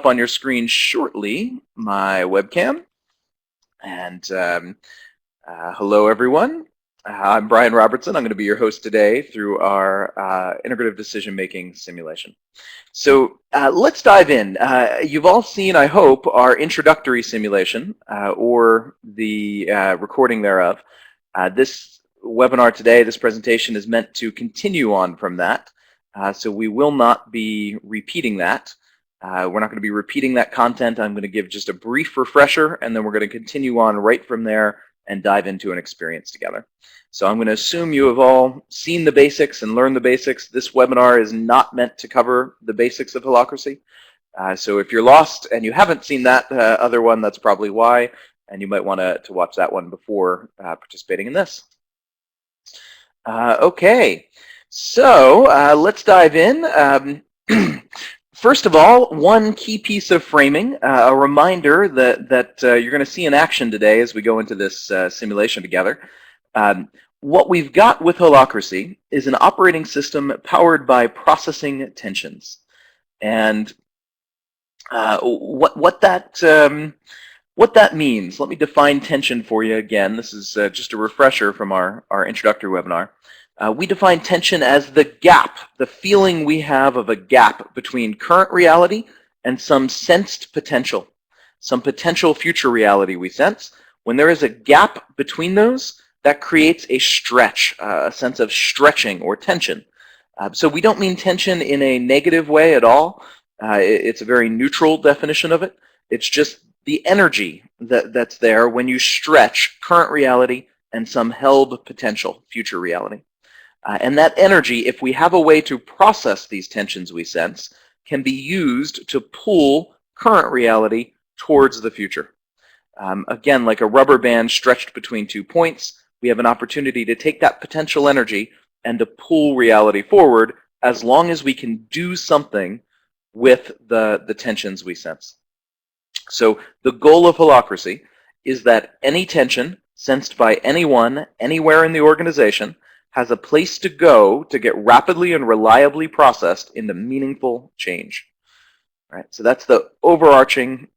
on your screen shortly my webcam. And hello, everyone. I'm Brian Robertson. I'm going to be your host today through our Integrative Decision-Making simulation. So let's dive in. You've all seen, I hope, our introductory simulation or the recording thereof. This webinar today, this presentation, is meant to continue on from that. So we will not be repeating that. We're not going to be repeating that content. I'm going to give just a brief refresher, and then we're going to continue on right from there and dive into an experience together. So I'm going to assume you have all seen the basics and learned the basics. This webinar is not meant to cover the basics of Holacracy. So if you're lost and you haven't seen that other one, that's probably why, and you might want to watch that one before participating in this. Okay, so let's dive in. First of all, one key piece of framing, a reminder that you're going to see in action today as we go into this simulation together. What we've got with Holacracy is an operating system powered by processing tensions. And what that means, let me define tension for you again. This is just a refresher from our introductory webinar. We define tension as the gap, the feeling we have of a gap between current reality and some sensed potential, some potential future reality we sense. When there is a gap between those, that creates a stretch, a sense of stretching or tension. So we don't mean tension in a negative way at all. It's a very neutral definition of it. It's just the energy that's there when you stretch current reality and some held potential future reality. And that energy, if we have a way to process these tensions we sense, can be used to pull current reality towards the future. Again, like a rubber band stretched between 2 points, we have an opportunity to take that potential energy and to pull reality forward as long as we can do something with the tensions we sense. So the goal of Holacracy is that any tension sensed by anyone, anywhere in the organization, has a place to go to get rapidly and reliably processed into meaningful change. Right? So that's the overarching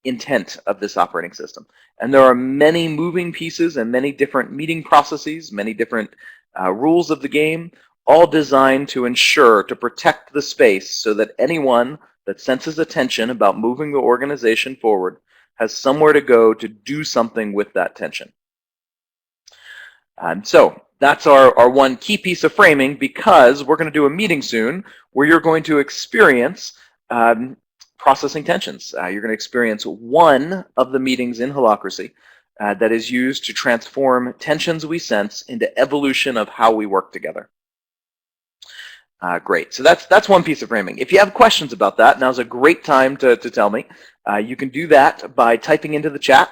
intent of this operating system. And there are many moving pieces and many different meeting processes, many different rules of the game, all designed to ensure, to protect the space so that anyone that senses a tension about moving the organization forward has somewhere to go to do something with that tension. So that's our one key piece of framing, because we're going to do a meeting soon where you're going to experience processing tensions. You're going to experience one of the meetings in Holacracy that is used to transform tensions we sense into evolution of how we work together. Great. So that's one piece of framing. If you have questions about that, now's a great time to tell me. You can do that by typing into the chat.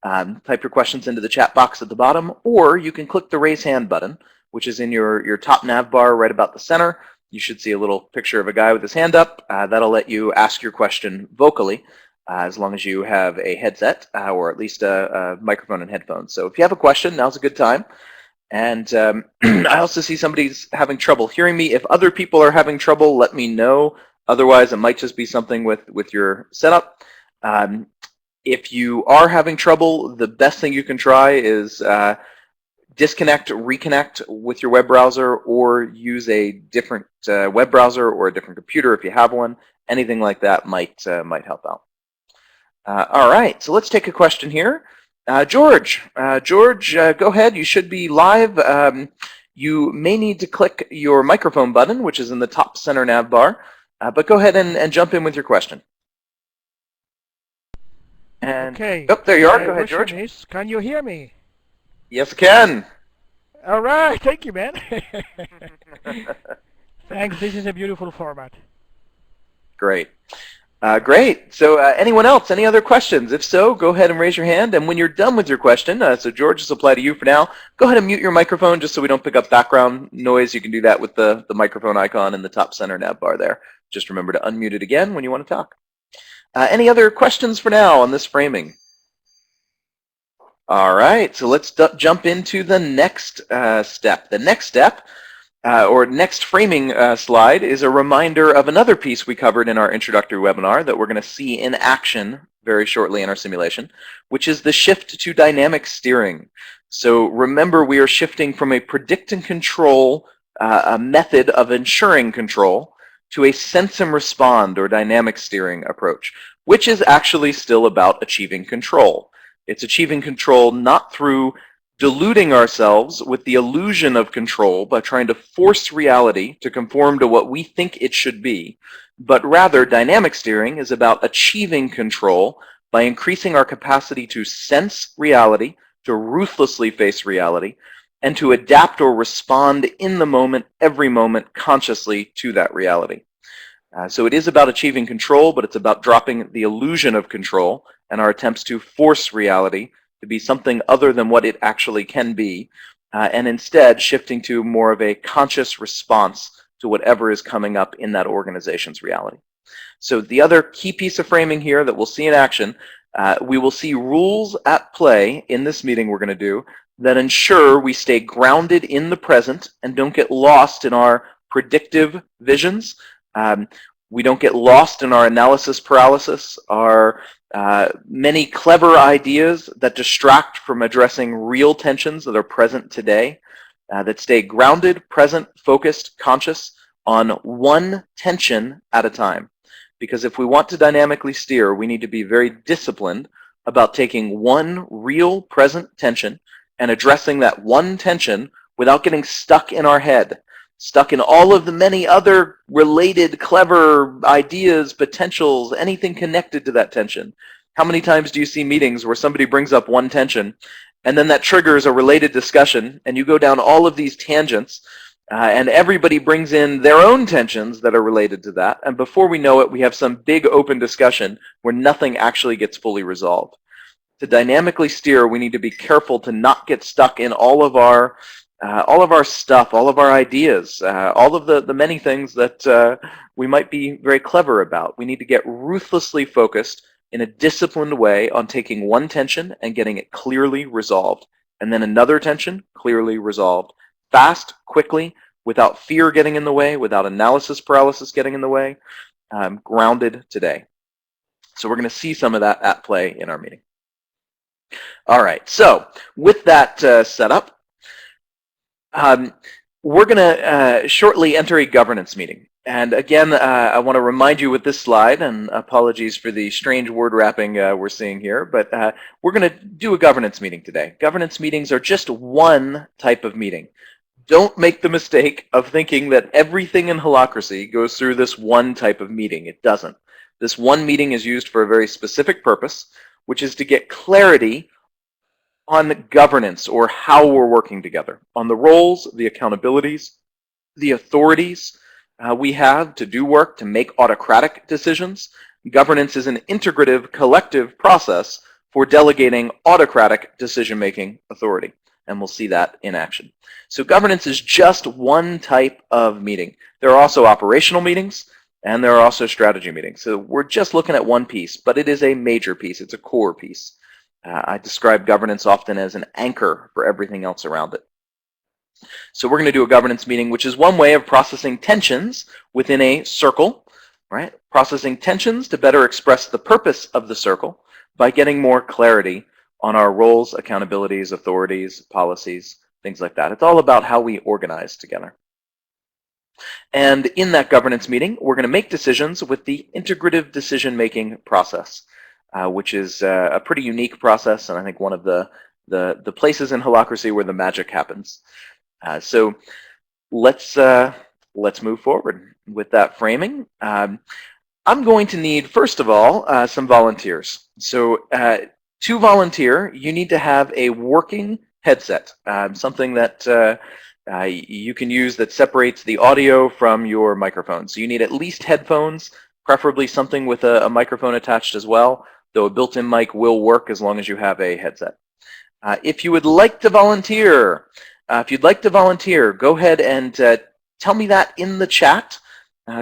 Type your questions into the chat box at the bottom, or you can click the raise hand button, which is in your top nav bar right about the center. You should see a little picture of a guy with his hand up. That'll let you ask your question vocally, as long as you have a headset or at least a microphone and headphones. So if you have a question, now's a good time. And I also see somebody's having trouble hearing me. If other people are having trouble, let me know. Otherwise, it might just be something with your setup. If you are having trouble, the best thing you can try is disconnect, reconnect with your web browser, or use a different web browser or a different computer if you have one. Anything like that might help out. All right, so let's take a question here. George, go ahead. You should be live. You may need to click your microphone button, which is in the top center nav bar, but go ahead and jump in with your question. And, okay. Oh, there you are. Go ahead, George. Is, can you hear me? Yes, I can. All right. Thank you, man. Thanks. This is a beautiful format. Great. Great. So anyone else, any other questions? If so, go ahead and raise your hand. And when you're done with your question, so George, this will apply to you for now, go ahead and mute your microphone just so we don't pick up background noise. You can do that with the microphone icon in the top center nav bar there. Just remember to unmute it again when you want to talk. Any other questions for now on this framing? All right, so let's jump into the next step. The next step or next framing slide is a reminder of another piece we covered in our introductory webinar that we're going to see in action very shortly in our simulation, which is the shift to dynamic steering. So remember, we are shifting from a predict and control a method of ensuring control to a sense and respond or dynamic steering approach, which is actually still about achieving control. It's achieving control not through deluding ourselves with the illusion of control by trying to force reality to conform to what we think it should be, but rather dynamic steering is about achieving control by increasing our capacity to sense reality, to ruthlessly face reality, and to adapt or respond in the moment, every moment, consciously to that reality. So it is about achieving control, but it's about dropping the illusion of control and our attempts to force reality to be something other than what it actually can be, and instead shifting to more of a conscious response to whatever is coming up in that organization's reality. So the other key piece of framing here that we'll see in action, we will see rules at play in this meeting we're going to do that ensure we stay grounded in the present and don't get lost in our predictive visions. We don't get lost in our analysis paralysis, our many clever ideas that distract from addressing real tensions that are present today, that stay grounded, present, focused, conscious on one tension at a time. Because if we want to dynamically steer, we need to be very disciplined about taking one real present tension and addressing that one tension without getting stuck in our head, stuck in all of the many other related clever ideas, potentials, anything connected to that tension. How many times do you see meetings where somebody brings up one tension and then that triggers a related discussion and you go down all of these tangents and everybody brings in their own tensions that are related to that, and before we know it, we have some big open discussion where nothing actually gets fully resolved. To dynamically steer, we need to be careful to not get stuck in all of our stuff, all of our ideas, all of the many things that we might be very clever about. We need to get ruthlessly focused in a disciplined way on taking one tension and getting it clearly resolved, and then another tension clearly resolved, fast, quickly, without fear getting in the way, without analysis paralysis getting in the way, grounded today. So we're going to see some of that at play in our meeting. All right, so with that set up, we're going to shortly enter a governance meeting. And again, I want to remind you with this slide, and apologies for the strange word wrapping we're seeing here, but we're going to do a governance meeting today. Governance meetings are just one type of meeting. Don't make the mistake of thinking that everything in Holacracy goes through this one type of meeting. It doesn't. This one meeting is used for a very specific purpose, which is to get clarity on governance, or how we're working together, on the roles, the accountabilities, the authorities we have to do work, to make autocratic decisions. Governance is an integrative, collective process for delegating autocratic decision-making authority, and we'll see that in action. So governance is just one type of meeting. There are also operational meetings, and there are also strategy meetings. So we're just looking at one piece, but it is a major piece. It's a core piece. I describe governance often as an anchor for everything else around it. So we're going to do a governance meeting, which is one way of processing tensions within a circle, right? Processing tensions to better express the purpose of the circle by getting more clarity on our roles, accountabilities, authorities, policies, things like that. It's all about how we organize together. And in that governance meeting, we're going to make decisions with the integrative decision-making process, which is a pretty unique process, and I think one of the places in Holacracy where the magic happens. So let's move forward with that framing. I'm going to need, first of all, some volunteers. So to volunteer, you need to have a working headset, something that you can use that separates the audio from your microphone. So you need at least headphones, preferably something with a microphone attached as well, though a built-in mic will work as long as you have a headset. If you would like to volunteer, go ahead and tell me that in the chat.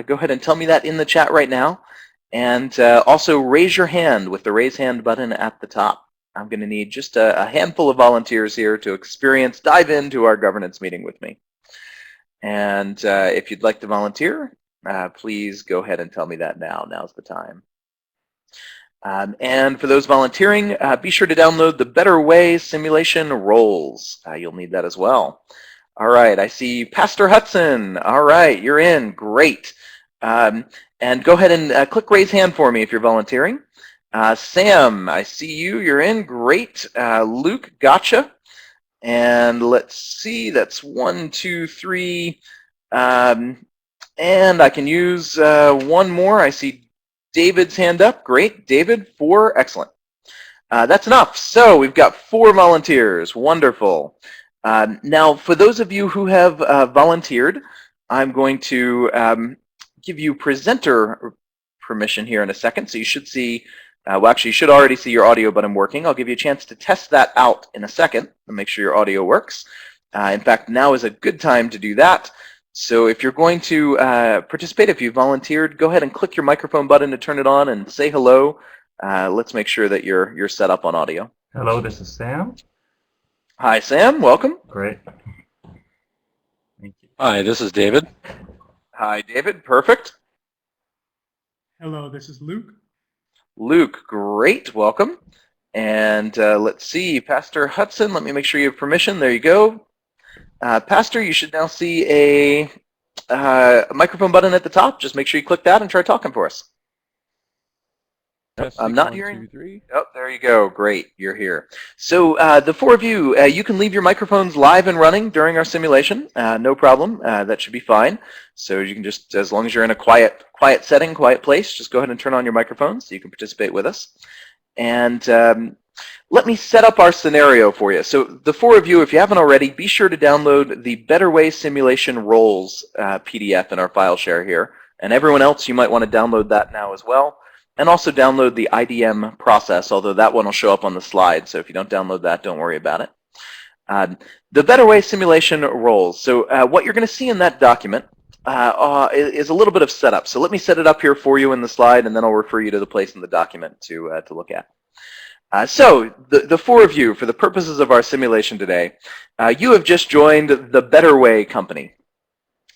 Go ahead and tell me that in the chat right now. And also raise your hand with the raise hand button at the top. I'm going to need just a handful of volunteers here to dive into our governance meeting with me. And if you'd like to volunteer, please go ahead and tell me that now. Now's the time. And for those volunteering, be sure to download the Better Way simulation roles. You'll need that as well. All right, I see Pastor Hudson. All right, you're in. Great. And go ahead and click raise hand for me if you're volunteering. Sam, I see you. You're in. Great. Luke, gotcha. And let's see, that's 1, 2, 3. And I can use one more. I see David's hand up. Great. David, 4. Excellent. That's enough. So we've got 4 volunteers. Wonderful. Now, for those of you who have volunteered, I'm going to give you presenter permission here in a second. So you should see, well, actually, you should already see your audio button working. I'll give you a chance to test that out in a second and make sure your audio works. In fact, now is a good time to do that. So if you're going to participate, if you volunteered, go ahead and click your microphone button to turn it on and say hello. Let's make sure that you're set up on audio. Hello, this is Sam. Hi, Sam. Welcome. Great. Thank you. Hi, this is David. Hi, David. Perfect. Hello, this is Luke. Luke, great. Welcome. And let's see, Pastor Hudson, let me make sure you have permission. There you go. Pastor, you should now see a microphone button at the top. Just make sure you click that and try talking for us. I'm not hearing. 2, 3. Oh, there you go. Great, you're here. So the 4 of you, you can leave your microphones live and running during our simulation. No problem. That should be fine. So you can just, as long as you're in a quiet setting, quiet place, just go ahead and turn on your microphones so you can participate with us. And let me set up our scenario for you. So the 4 of you, if you haven't already, be sure to download the Better Way Simulation Roles PDF in our file share here. And everyone else, you might want to download that now as well. And also download the IDM process, although that one will show up on the slide. So if you don't download that, don't worry about it. The Better Way Simulation Roles. So what you're going to see in that document is a little bit of setup. So let me set it up here for you in the slide, and then I'll refer you to the place in the document to look at. So the 4 of you, for the purposes of our simulation today, you have just joined the Better Way Company.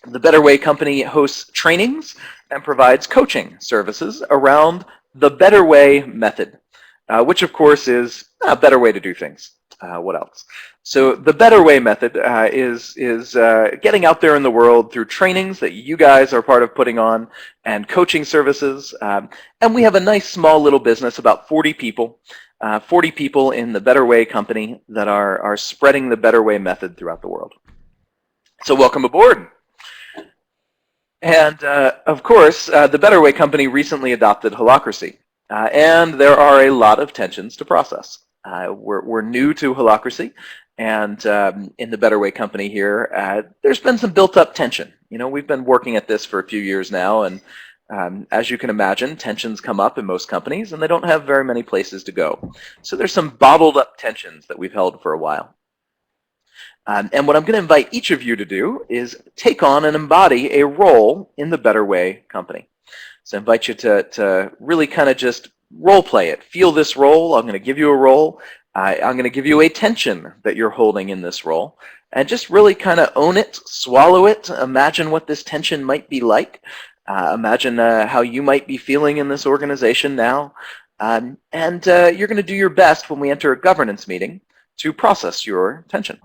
The Better Way Company hosts trainings and provides coaching services around the Better Way method, which of course is a better way to do things. What else? So the Better Way method is getting out there in the world through trainings that you guys are part of putting on and coaching services. And we have a nice small little business, about 40 people. 40 people in the Better Way Company that are spreading the Better Way method throughout the world. So welcome aboard. And of course, the Better Way Company recently adopted Holacracy. And there are a lot of tensions to process. We're new to Holacracy. And in the Better Way Company here, there's been some built-up tension. You know, we've been working at this for a few years now. And as you can imagine, tensions come up in most companies, and they don't have very many places to go. So there's some bottled up tensions that we've held for a while. And what I'm going to invite each of you to do is take on and embody a role in the Better Way Company. So I invite you to really kind of just role play it. Feel this role. I'm going to give you a role. I'm going to give you a tension that you're holding in this role. And just really kind of own it, swallow it, imagine what this tension might be like. Imagine how you might be feeling in this organization now. And you're going to do your best when we enter a governance meeting to process your tension.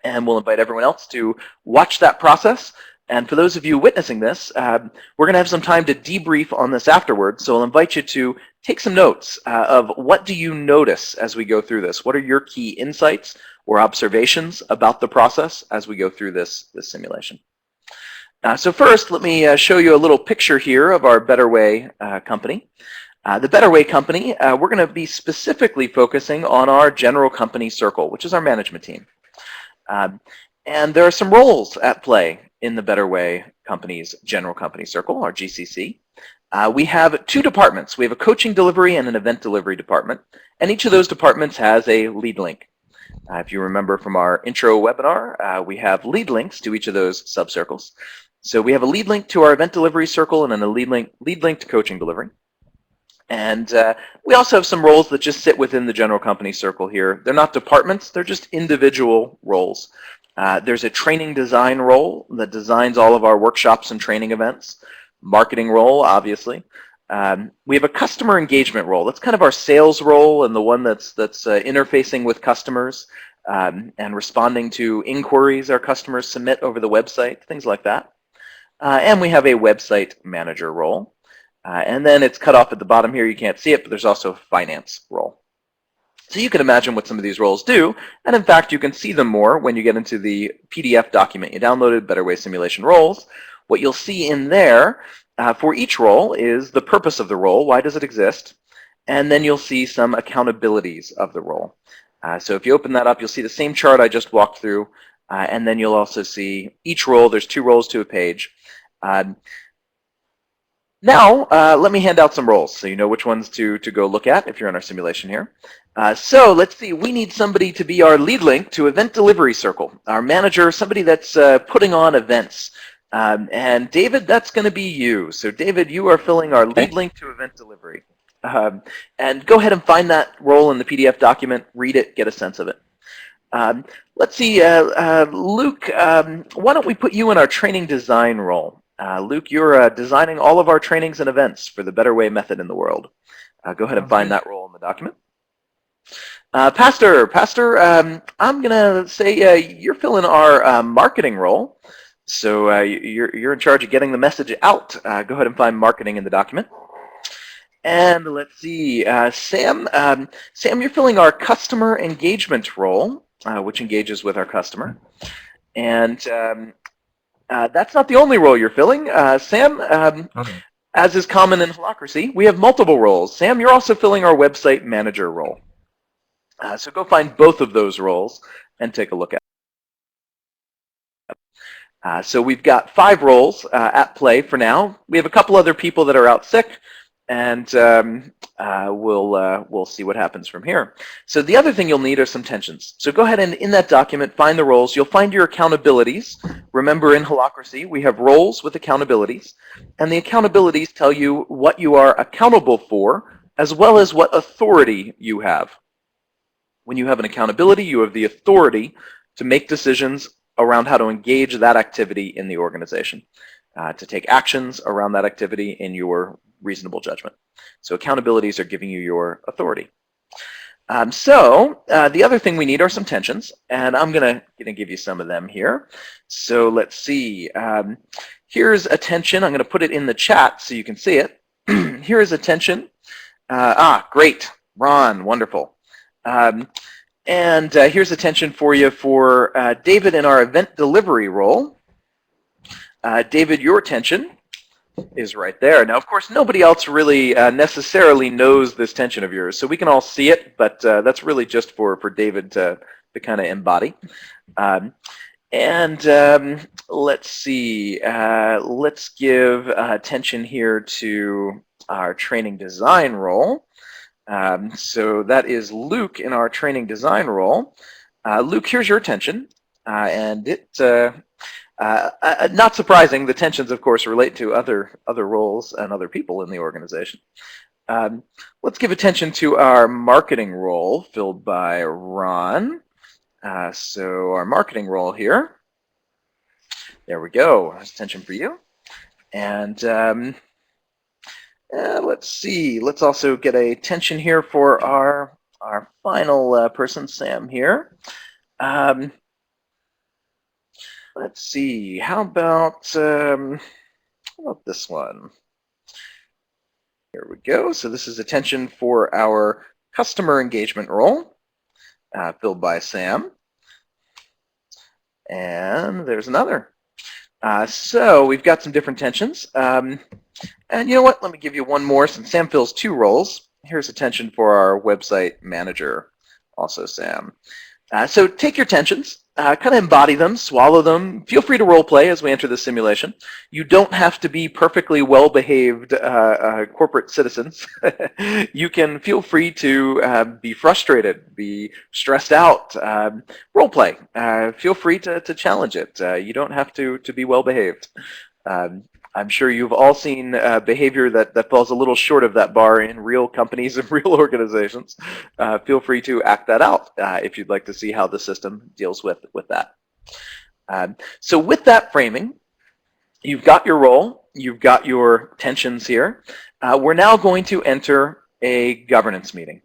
And we'll invite everyone else to watch that process. And for those of you witnessing this, we're going to have some time to debrief on this afterwards. So I'll invite you to take some notes of what do you notice as we go through this? What are your key insights or observations about the process as we go through this simulation? So first, let me show you a little picture here of our Better Way Company. The Better Way Company, we're going to be specifically focusing on our general company circle, which is our management team. And there are some roles at play in the Better Way Company's general company circle, our GCC. We have 2 departments. We have a coaching delivery and an event delivery department. And each of those departments has a lead link. If you remember from our intro webinar, we have lead links to each of those subcircles. So we have a lead link to our event delivery circle and then a lead link to coaching delivery. And we also have some roles that just sit within the general company circle here. They're not departments, they're just individual roles. There's a training design role that designs all of our workshops and training events. Marketing role, obviously. We have a customer engagement role. That's kind of our sales role and the one that's interfacing with customers and responding to inquiries our customers submit over the website, things like that. And we have a website manager role. And then it's cut off at the bottom here. You can't see it, but there's also a finance role. So you can imagine what some of these roles do, and in fact, you can see them more when you get into the PDF document you downloaded, Better Way Simulation Roles. What you'll see in there for each role is the purpose of the role, why does it exist, and then you'll see some accountabilities of the role. So if you open that up, you'll see the same chart I just walked through, and then you'll also see each role. There's 2 roles to a page. Now, let me hand out some roles so you know which ones to go look at if you're in our simulation here. So let's see, we need somebody to be our lead link to Event Delivery Circle, our manager, somebody that's putting on events. And David, that's going to be you. So David, you are filling our lead link to Event Delivery. And go ahead and find that role in the PDF document, read it, get a sense of it. Let's see, Luke, why don't we put you in our training design role? Luke, you're designing all of our trainings and events for the Better Way method in the world. Go ahead and find that role in the document. Pastor, I'm going to say you're filling our marketing role. So you're in charge of getting the message out. Go ahead and find marketing in the document. And let's see, Sam, you're filling our customer engagement role, which engages with our customer. And that's not the only role you're filling. Sam, Okay. as is common in Holacracy, we have multiple roles. Sam, you're also filling our website manager role. So go find both of those roles and take a look at it. So we've got 5 roles at play for now. We have a couple other people that are out sick, and we'll see what happens from here. So the other thing you'll need are some tensions. So go ahead and in that document find the roles. You'll find your accountabilities. Remember, in Holacracy we have roles with accountabilities, and the accountabilities tell you what you are accountable for as well as what authority you have. When you have an accountability, you have the authority to make decisions around how to engage that activity in the organization, to take actions around that activity in your reasonable judgment. So accountabilities are giving you your authority. The other thing we need are some tensions, and I'm gonna give you some of them here. So let's see. Here's a tension. I'm gonna put it in the chat so you can see it. Here is a tension. Great, Ron, wonderful. And here's a tension for you for David in our event delivery role. David, your tension is right there. Now, of course, nobody else really necessarily knows this tension of yours, so we can all see it, but that's really just for David to kind of embody. Let's see. Let's give attention here to our training design role. So that is Luke in our training design role. Luke, here's your tension, and it's not surprising. The tensions, of course, relate to other roles and other people in the organization. Let's give attention to our marketing role, filled by Ron. So our marketing role here. There we go. That's attention for you. And let's see. Let's also get a tension here for our final person, Sam here. Let's see. How about this one? Here we go. So this is attention for our customer engagement role, filled by Sam. And there's another. So we've got some different tensions. And you know what? Let me give you one more since Sam fills 2 roles. Here's a tension for our website manager, also Sam. So take your tensions, kind of embody them, swallow them. Feel free to role play as we enter the simulation. You don't have to be perfectly well-behaved corporate citizens. You can feel free to be frustrated, be stressed out, role play. Feel free to challenge it. You don't have to be well-behaved. I'm sure you've all seen behavior that falls a little short of that bar in real companies and real organizations. Feel free to act that out if you'd like to see how the system deals with that. So with that framing, you've got your role, you've got your tensions here. We're now going to enter a governance meeting.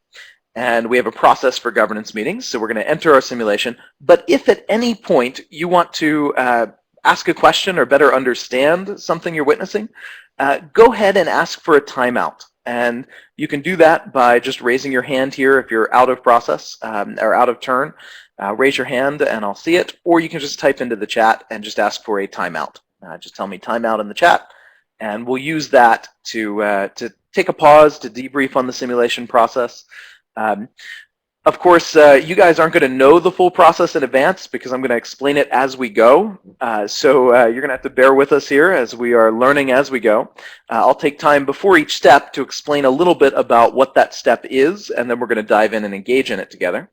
And we have a process for governance meetings, so we're going to enter our simulation. But if at any point you want to ask a question or better understand something you're witnessing, go ahead and ask for a timeout. And you can do that by just raising your hand here if you're out of process or out of turn. Raise your hand and I'll see it, or you can just type into the chat and just ask for a timeout. Just tell me timeout in the chat, and we'll use that to take a pause, to debrief on the simulation process. Of course, you guys aren't going to know the full process in advance because I'm going to explain it as we go. So you're going to have to bear with us here as we are learning as we go. I'll take time before each step to explain a little bit about what that step is, and then we're going to dive in and engage in it together.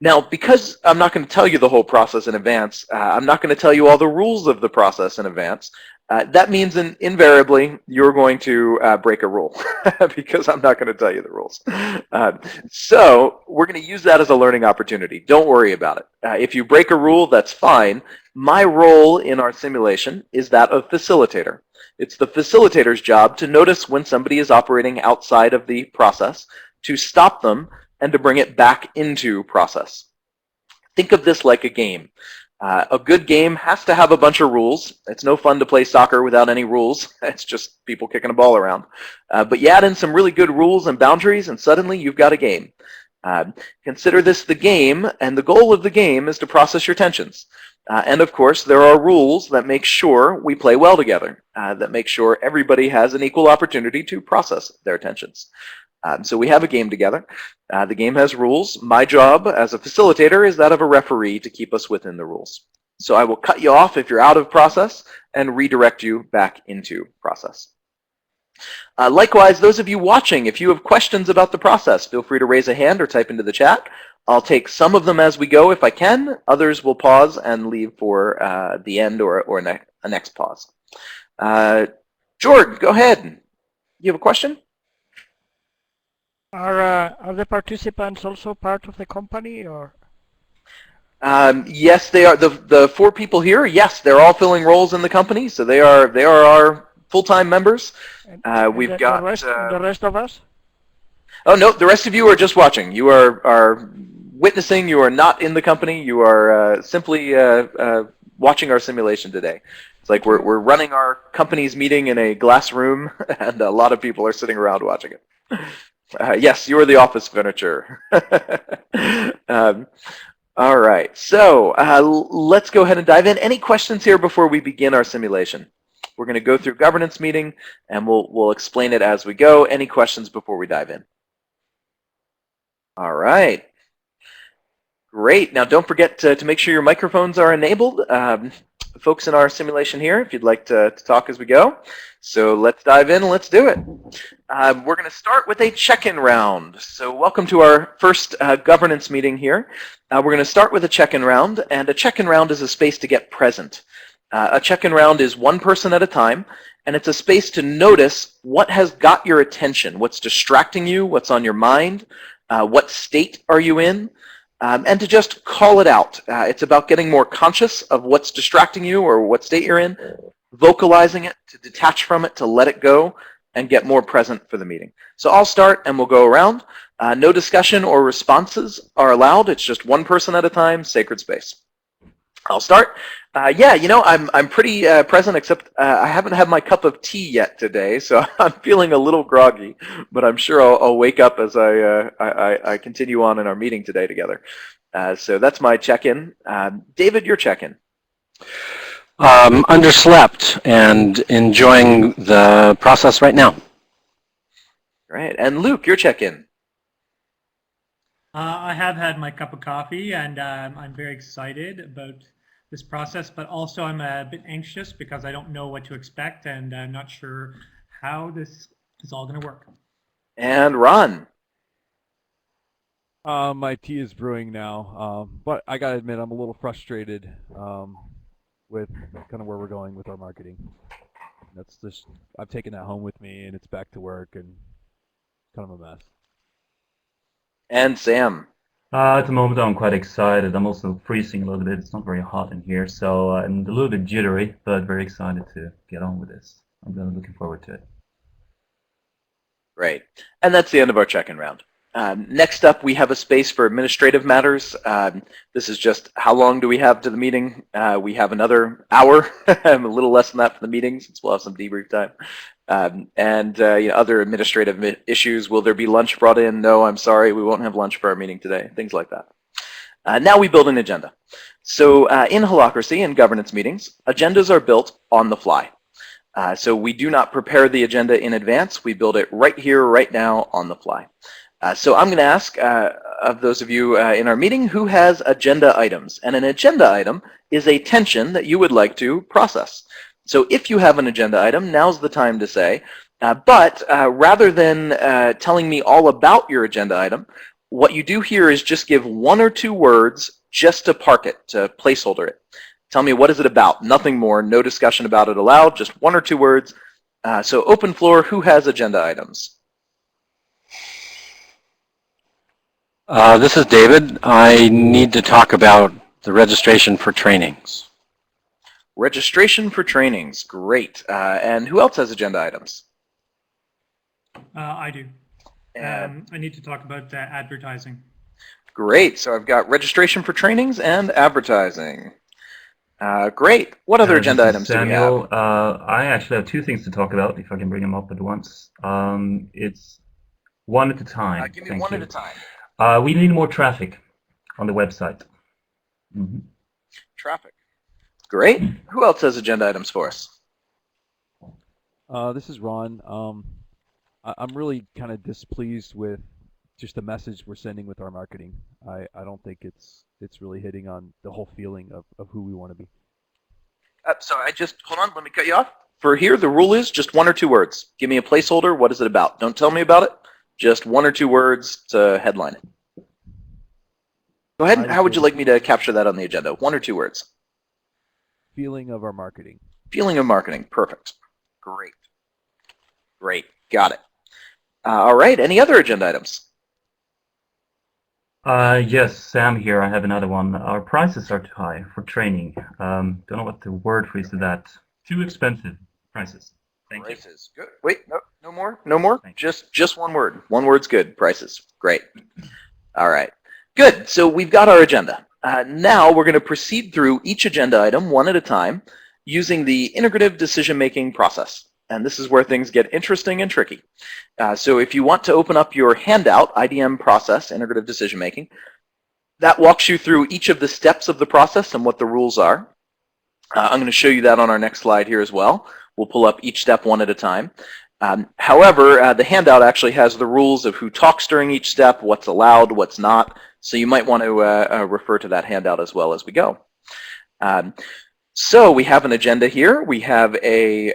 Now, because I'm not going to tell you the whole process in advance, I'm not going to tell you all the rules of the process in advance. That means invariably you're going to break a rule because I'm not going to tell you the rules. So we're going to use that as a learning opportunity. Don't worry about it. If you break a rule, that's fine. My role in our simulation is that of facilitator. It's the facilitator's job to notice when somebody is operating outside of the process, to stop them, and to bring it back into process. Think of this like a game. A good game has to have a bunch of rules. It's no fun to play soccer without any rules. It's just people kicking a ball around. But you add in some really good rules and boundaries, and suddenly you've got a game. Consider this the game, and the goal of the game is to process your tensions. And of course, there are rules that make sure we play well together, that make sure everybody has an equal opportunity to process their tensions. So we have a game together. The game has rules. My job as a facilitator is that of a referee to keep us within the rules. So I will cut you off if you're out of process and redirect you back into process. Likewise, those of you watching, if you have questions about the process, feel free to raise a hand or type into the chat. I'll take some of them as we go if I can. Others will pause and leave for the end or a next pause. Jordan, go ahead. You have a question? Are the participants also part of the company, or? Yes, they are. The 4 people here, yes, they're all filling roles in the company, so they are our full-time members. We've got the rest of us. Oh no, the rest of you are just watching. You are witnessing. You are not in the company. You are simply watching our simulation today. It's like we're running our company's meeting in a glass room, and a lot of people are sitting around watching it. Yes, you are the office furniture. All right, so let's go ahead and dive in. Any questions here before we begin our simulation? We're going to go through governance meeting, and we'll explain it as we go. Any questions before we dive in? All right. Great. Now, don't forget to make sure your microphones are enabled. Folks in our simulation here, if you'd like to talk as we go. So let's dive in and let's do it. We're going to start with a check-in round. So welcome to our first governance meeting here. We're going to start with a check-in round, and a check-in round is a space to get present. A check-in round is one person at a time, and it's a space to notice what has got your attention, what's distracting you, what's on your mind, what state are you in, and to just call it out. It's about getting more conscious of what's distracting you or what state you're in, vocalizing it, to detach from it, to let it go, and get more present for the meeting. So I'll start and we'll go around. No discussion or responses are allowed. It's just one person at a time, sacred space. I'll start. Yeah, you know, I'm pretty present, except I haven't had my cup of tea yet today, so I'm feeling a little groggy. But I'm sure I'll wake up as I continue on in our meeting today together. So that's my check-in. David, your check-in. Underslept and enjoying the process right now. Right, and Luke, your check-in. I have had my cup of coffee, and I'm very excited about this process, but also I'm a bit anxious because I don't know what to expect, and I'm not sure how this is all going to work. And Ron. My tea is brewing now, but I gotta admit I'm a little frustrated with kind of where we're going with our marketing. That's just, I've taken that home with me, and it's back to work, and it's kind of a mess. And Sam. At the moment, I'm quite excited. I'm also freezing a little bit. It's not very hot in here, so I'm a little bit jittery, but very excited to get on with this. I'm really looking forward to it. Great. And that's the end of our check-in round. Next up, we have a space for administrative matters. This is just how long do we have to the meeting? We have another hour, a little less than that for the meeting since we'll have some debrief time. Other administrative issues. Will there be lunch brought in? No, I'm sorry, we won't have lunch for our meeting today. Things like that. Now we build an agenda. So in Holacracy and governance meetings, agendas are built on the fly. So we do not prepare the agenda in advance. We build it right here, right now, on the fly. So I'm going to ask of those of you in our meeting who has agenda items. And an agenda item is a tension that you would like to process. So if you have an agenda item, now's the time to say. But rather than telling me all about your agenda item, what you do here is just give 1 or 2 words just to park it, to placeholder it. Tell me, what is it about? Nothing more. No discussion about it allowed. Just 1 or 2 words. So open floor, who has agenda items? This is David. I need to talk about the registration for trainings. Registration for trainings. Great. And who else has agenda items? I do. I need to talk about advertising. Great. So I've got registration for trainings and advertising. Great. What other agenda items do we have? I actually have 2 things to talk about, if I can bring them up at once. It's one at a time. Give me one at a time. We need more traffic on the website. Mm-hmm. Traffic. Great. Who else has agenda items for us? This is Ron. I'm really kind of displeased with just the message we're sending with our marketing. I don't think it's really hitting on the whole feeling of who we want to be. Sorry, hold on, let me cut you off. For here, the rule is just 1 or 2 words. Give me a placeholder. What is it about? Don't tell me about it. Just 1 or 2 words to headline it. Go ahead. How would you like me to capture that on the agenda? 1 or 2 words. Feeling of our marketing. Feeling of marketing. Perfect. Great. Great. Got it. All right. Any other agenda items? Yes, Sam here. I have another one. Our prices are too high for training. Don't know what the word for is to that. Too expensive prices. Thank you. Prices. Good. Wait, no more? No more? Just 1 word. 1 word's good. Prices. Great. All right. Good. So we've got our agenda. Now we're going to proceed through each agenda item 1 at a time using the Integrative Decision-Making process. And this is where things get interesting and tricky. So if you want to open up your handout, IDM process, Integrative Decision-Making, that walks you through each of the steps of the process and what the rules are. I'm going to show you that on our next slide here as well. We'll pull up each step 1 at a time. However, the handout actually has the rules of who talks during each step, what's allowed, what's not. So you might want to refer to that handout as well as we go. So we have an agenda here. We have a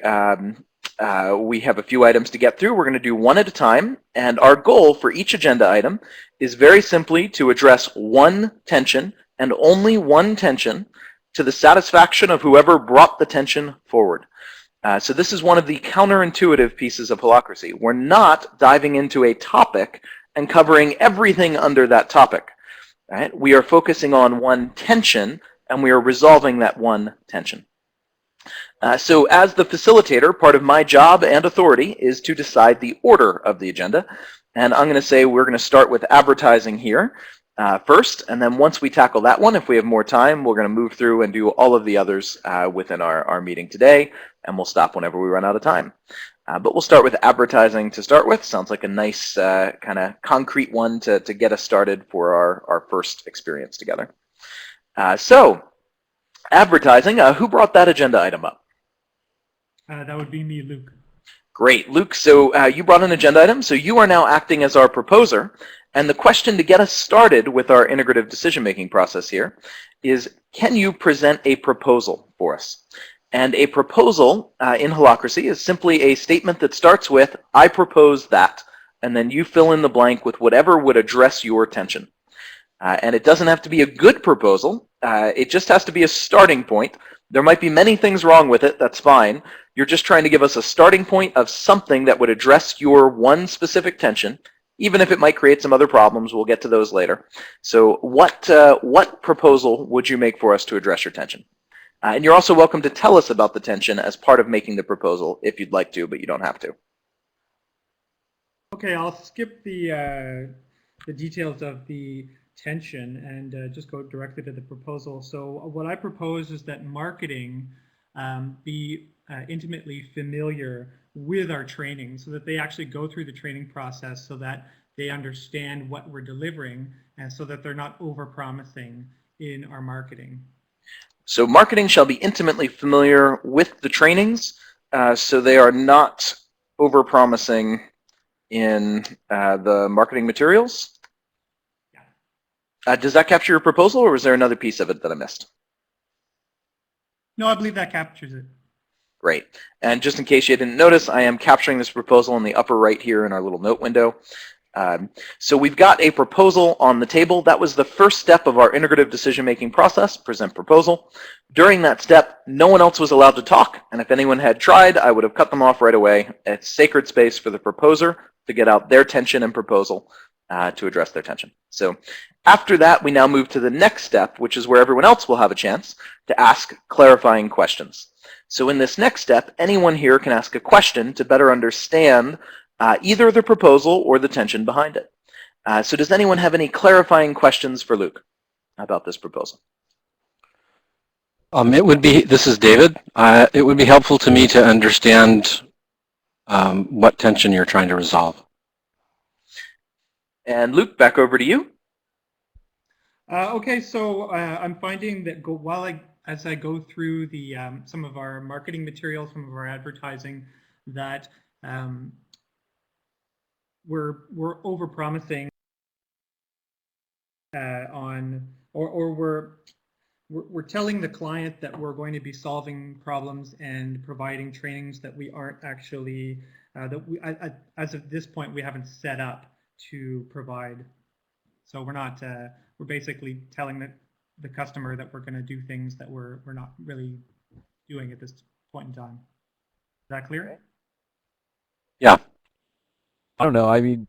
few items to get through. We're going to do 1 at a time. And our goal for each agenda item is very simply to address 1 tension and only 1 tension to the satisfaction of whoever brought the tension forward. So this is one of the counterintuitive pieces of Holacracy. We're not diving into a topic and covering everything under that topic. Right? We are focusing on 1 tension, and we are resolving that 1 tension. So as the facilitator, part of my job and authority is to decide the order of the agenda. And I'm going to say we're going to start with advertising here first. And then once we tackle that one, if we have more time, we're going to move through and do all of the others within our meeting today. And we'll stop whenever we run out of time. But we'll start with advertising to start with. Sounds like a nice kind of concrete one to get us started for our first experience together. So advertising, who brought that agenda item up? That would be me, Luke. Great, Luke. So you brought an agenda item. So you are now acting as our proposer. And the question to get us started with our integrative decision-making process here is, can you present a proposal for us? And a proposal in Holacracy is simply a statement that starts with, I propose that, and then you fill in the blank with whatever would address your tension. And it doesn't have to be a good proposal. It just has to be a starting point. There might be many things wrong with it. That's fine. You're just trying to give us a starting point of something that would address your 1 specific tension even if it might create some other problems. We'll get to those later. So what proposal would you make for us to address your tension? And you're also welcome to tell us about the tension as part of making the proposal if you'd like to, but you don't have to. Okay, I'll skip the details of the tension and just go directly to the proposal. So what I propose is that marketing be intimately familiar with our training, so that they actually go through the training process so that they understand what we're delivering, and so that they're not over-promising in our marketing. So marketing shall be intimately familiar with the trainings, so they are not over-promising in the marketing materials. Does that capture your proposal, or was there another piece of it that I missed? No, I believe that captures it. Great. And just in case you didn't notice, I am capturing this proposal in the upper right here in our little note window. So we've got a proposal on the table. That was the first step of our integrative decision-making process, present proposal. During that step, no one else was allowed to talk, and if anyone had tried, I would have cut them off right away. It's sacred space for the proposer to get out their tension and proposal to address their tension. So after that, we now move to the next step, which is where everyone else will have a chance to ask clarifying questions. So in this next step, anyone here can ask a question to better understand either the proposal or the tension behind it. So does anyone have any clarifying questions for Luke about this proposal? This is David. It would be helpful to me to understand what tension you're trying to resolve. And Luke, back over to you. Okay, so I'm finding that as I go through the some of our marketing materials, some of our advertising, that we're over-promising we're telling the client that we're going to be solving problems and providing trainings that we aren't actually as of this point we haven't set up to provide. So we're not we're basically telling the customer that we're going to do things that we're not really doing at this point in time. Is that clear? Yeah. I don't know. I mean,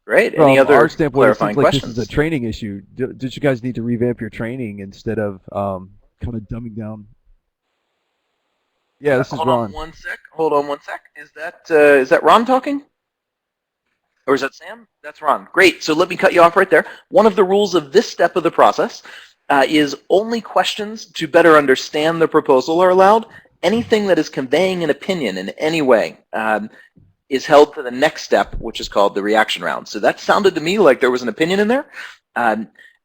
Great. from Any other our standpoint, it clarifying seems like questions? this is a training issue. Did you guys need to revamp your training instead of kind of dumbing down? Yeah, this is Hold Ron. on one sec. Hold on one sec. Is that Ron talking? Or is that Sam? That's Ron. Great. So let me cut you off right there. One of the rules of this step of the process is only questions to better understand the proposal are allowed. Anything that is conveying an opinion in any way is held to the next step, which is called the reaction round. So that sounded to me like there was an opinion in there.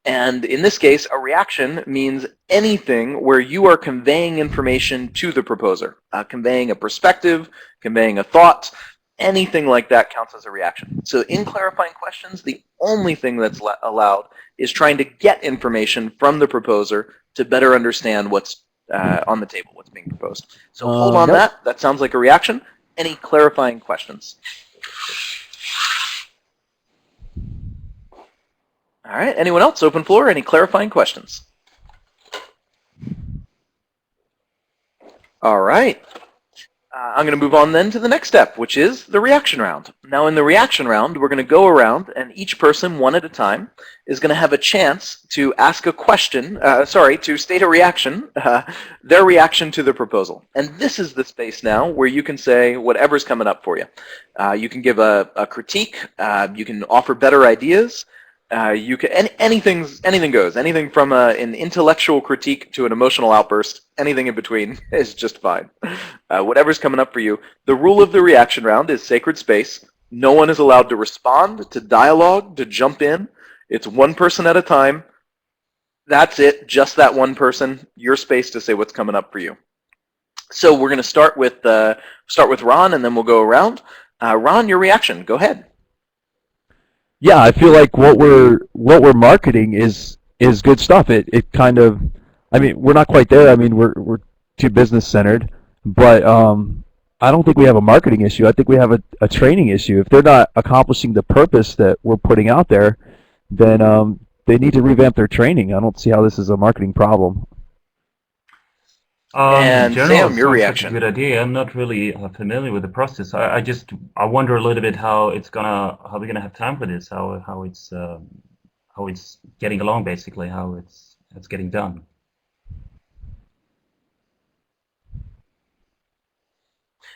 And in this case, a reaction means anything where you are conveying information to the proposer, conveying a perspective, conveying a thought. Anything like that counts as a reaction. So in clarifying questions, the only thing that's allowed is trying to get information from the proposer to better understand what's on the table, what's being proposed. So hold on that. That sounds like a reaction. Any clarifying questions? All right. Anyone else? Open floor. Any clarifying questions? All right. I'm going to move on then to the next step, which is the reaction round. Now in the reaction round, we're going to go around and each person, one at a time, is going to have a chance to ask a question, to state a reaction, their reaction to the proposal. And this is the space now where you can say whatever's coming up for you. You can give a critique, you can offer better ideas, you can anything goes. Anything from an intellectual critique to an emotional outburst, anything in between is just fine. Whatever's coming up for you. The rule of the reaction round is sacred space. No one is allowed to respond, to dialogue, to jump in. It's one person at a time. That's it. Just that one person. Your space to say what's coming up for you. So we're going to start with Ron, and then we'll go around. Ron, your reaction. Go ahead. Yeah, I feel like what we're marketing is good stuff. It kind of, I mean, we're not quite there. I mean, we're too business centered, but I don't think we have a marketing issue. I think we have a training issue. If they're not accomplishing the purpose that we're putting out there, then they need to revamp their training. I don't see how this is a marketing problem. And In general, Sam, it your sounds reaction. like a good idea. I'm not really familiar with the process. I wonder a little bit how we're gonna have time for this, how it's getting along, basically, how it's getting done.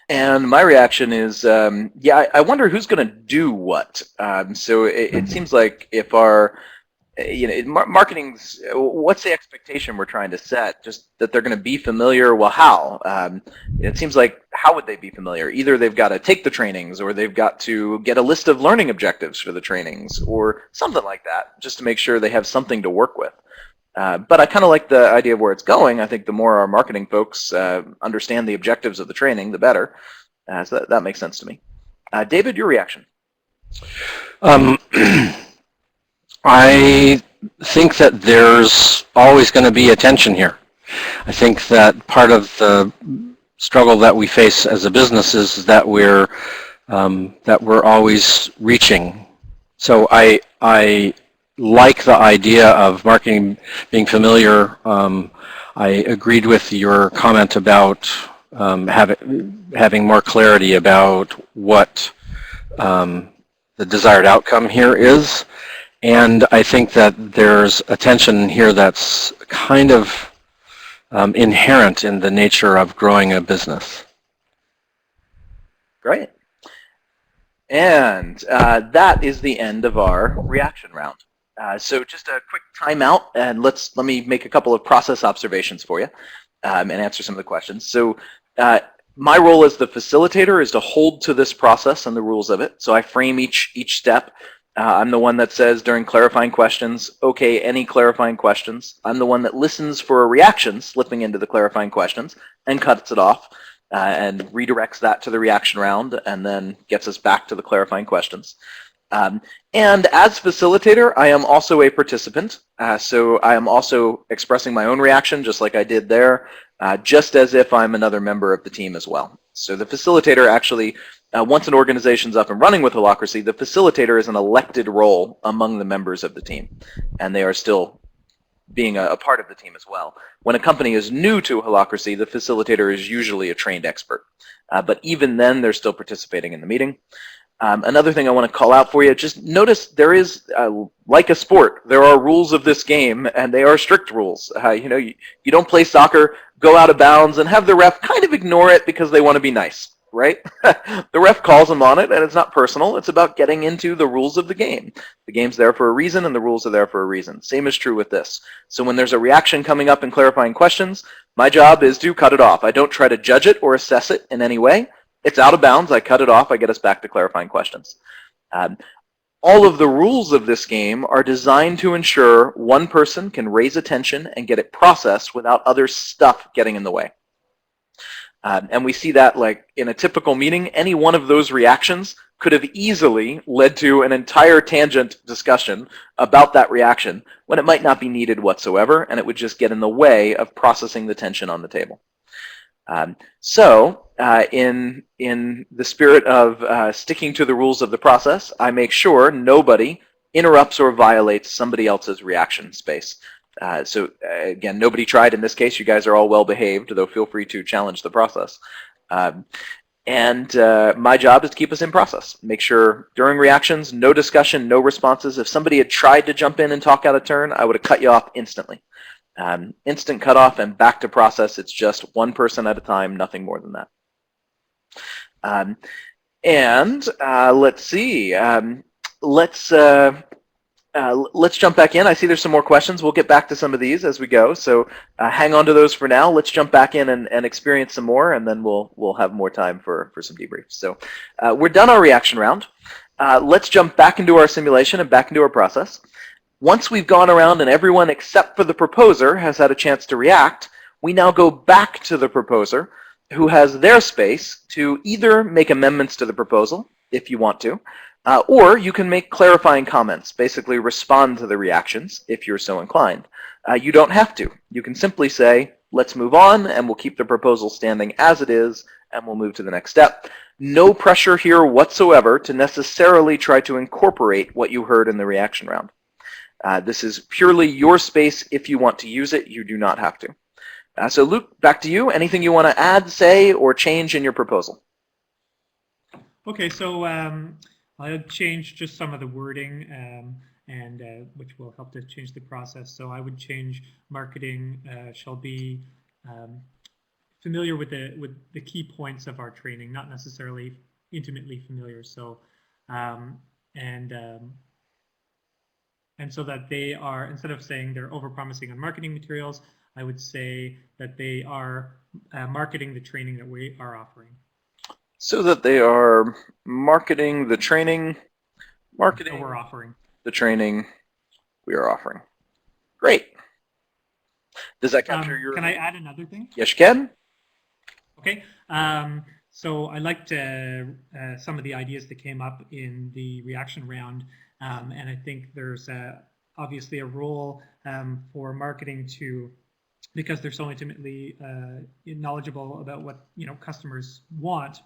And my reaction is, yeah, I wonder who's going to do what. So it seems like if our, marketing's, what's the expectation we're trying to set? Just that they're going to be familiar. Well, how? It seems like how would they be familiar? Either they've got to take the trainings, or they've got to get a list of learning objectives for the trainings, or something like that, just to make sure they have something to work with. But I kind of like the idea of where it's going. I think the more our marketing folks understand the objectives of the training, the better. So that makes sense to me. David, your reaction? I think that there's always going to be a tension here. I think that part of the struggle that we face as a business is that we're always reaching. So I like the idea of marketing being familiar. I agreed with your comment about having more clarity about what the desired outcome here is. And I think that there's a tension here that's kind of inherent in the nature of growing a business. Great. And that is the end of our reaction round. So just a quick timeout, and let me make a couple of process observations for you and answer some of the questions. So my role as the facilitator is to hold to this process and the rules of it. So I frame each step. I'm the one that says during clarifying questions, okay, any clarifying questions. I'm the one that listens for a reaction slipping into the clarifying questions and cuts it off and redirects that to the reaction round and then gets us back to the clarifying questions. And as facilitator, I am also a participant. So I am also expressing my own reaction just like I did there, just as if I'm another member of the team as well. So the facilitator actually, once an organization's up and running with Holacracy, the facilitator is an elected role among the members of the team, and they are still being a part of the team as well. When a company is new to Holacracy, the facilitator is usually a trained expert, but even then they're still participating in the meeting. Another thing I want to call out for you, just notice there is, like a sport, there are rules of this game, and they are strict rules. You don't play soccer, go out of bounds, and have the ref kind of ignore it because they want to be nice, right? The ref calls them on it, and it's not personal. It's about getting into the rules of the game. The game's there for a reason, and the rules are there for a reason. Same is true with this. So when there's a reaction coming up and clarifying questions, my job is to cut it off. I don't try to judge it or assess it in any way. It's out of bounds. I cut it off. I get us back to clarifying questions. All of the rules of this game are designed to ensure one person can raise attention and get it processed without other stuff getting in the way. And we see that, like in a typical meeting, any one of those reactions could have easily led to an entire tangent discussion about that reaction when it might not be needed whatsoever, and it would just get in the way of processing the tension on the table. In the spirit of sticking to the rules of the process, I make sure nobody interrupts or violates somebody else's reaction space. So again, nobody tried in this case. You guys are all well behaved, though feel free to challenge the process. My job is to keep us in process. Make sure during reactions, no discussion, no responses. If somebody had tried to jump in and talk out of turn, I would have cut you off instantly. Instant cutoff and back to process. It's just one person at a time, nothing more than that. Let's see. Let's jump back in. I see there's some more questions. We'll get back to some of these as we go. So hang on to those for now. Let's jump back in and experience some more, and then we'll have more time for some debriefs. So we're done our reaction round. Let's jump back into our simulation and back into our process. Once we've gone around and everyone except for the proposer has had a chance to react, we now go back to the proposer, who has their space to either make amendments to the proposal, if you want to, or you can make clarifying comments, basically respond to the reactions, if you're so inclined. You don't have to. You can simply say, let's move on, and we'll keep the proposal standing as it is, and we'll move to the next step. No pressure here whatsoever to necessarily try to incorporate what you heard in the reaction round. This is purely your space. If you want to use it, you do not have to. So Luke, back to you. Anything you want to add, say, or change in your proposal? Okay, so I'll change just some of the wording, and which will help to change the process. So I would change marketing shall be familiar with the key points of our training, not necessarily intimately familiar. So and so that they are, instead of saying they're overpromising on marketing materials, I would say that they are marketing the training that we are offering. So that they are marketing the training, That we're offering. the training we are offering. Great. Does that capture your... Can I add another thing? Yes, you can. Okay. So I liked some of the ideas that came up in the reaction round, and I think there's obviously a role for marketing to, because they're so intimately knowledgeable about what customers want,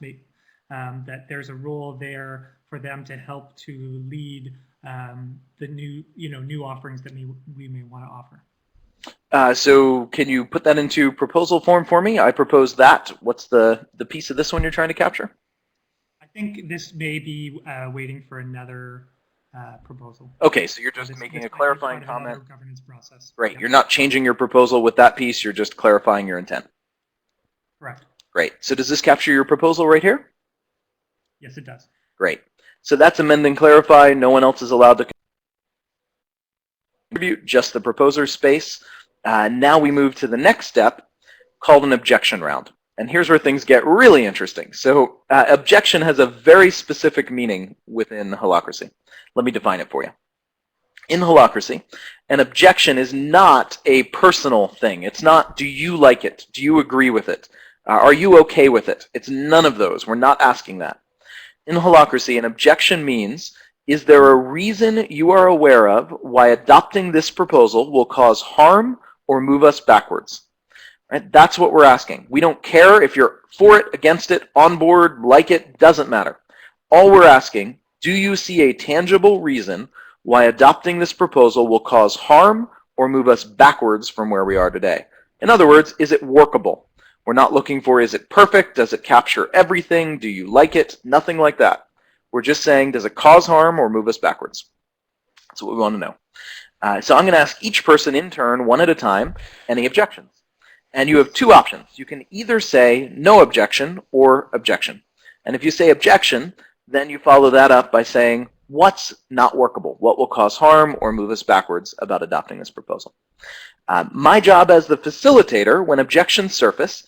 that there's a role there for them to help to lead the new offerings that we may want to offer. So can you put that into proposal form for me? I propose that. What's the piece of this one you're trying to capture? I think this may be waiting for another proposal. Okay, so you're just making a clarifying comment. Governance process. Great. Yep. You're not changing your proposal with that piece. You're just clarifying your intent. Correct. Great. So does this capture your proposal right here? Yes, it does. Great. So that's amend and clarify. No one else is allowed to contribute, just the proposer's space. Now we move to the next step, called an objection round. And here's where things get really interesting. So objection has a very specific meaning within Holacracy. Let me define it for you. In Holacracy, an objection is not a personal thing. It's not, do you like it? Do you agree with it? Are you okay with it? It's none of those. We're not asking that. In Holacracy, an objection means, is there a reason you are aware of why adopting this proposal will cause harm or move us backwards? Right? That's what we're asking. We don't care if you're for it, against it, on board, like it, doesn't matter. All we're asking, do you see a tangible reason why adopting this proposal will cause harm or move us backwards from where we are today? In other words, is it workable? We're not looking for, is it perfect? Does it capture everything? Do you like it? Nothing like that. We're just saying, does it cause harm or move us backwards? That's what we want to know. So I'm going to ask each person in turn, one at a time, any objections. And you have two options. You can either say no objection or objection. And if you say objection, then you follow that up by saying what's not workable, what will cause harm or move us backwards about adopting this proposal. My job as the facilitator, when objections surface,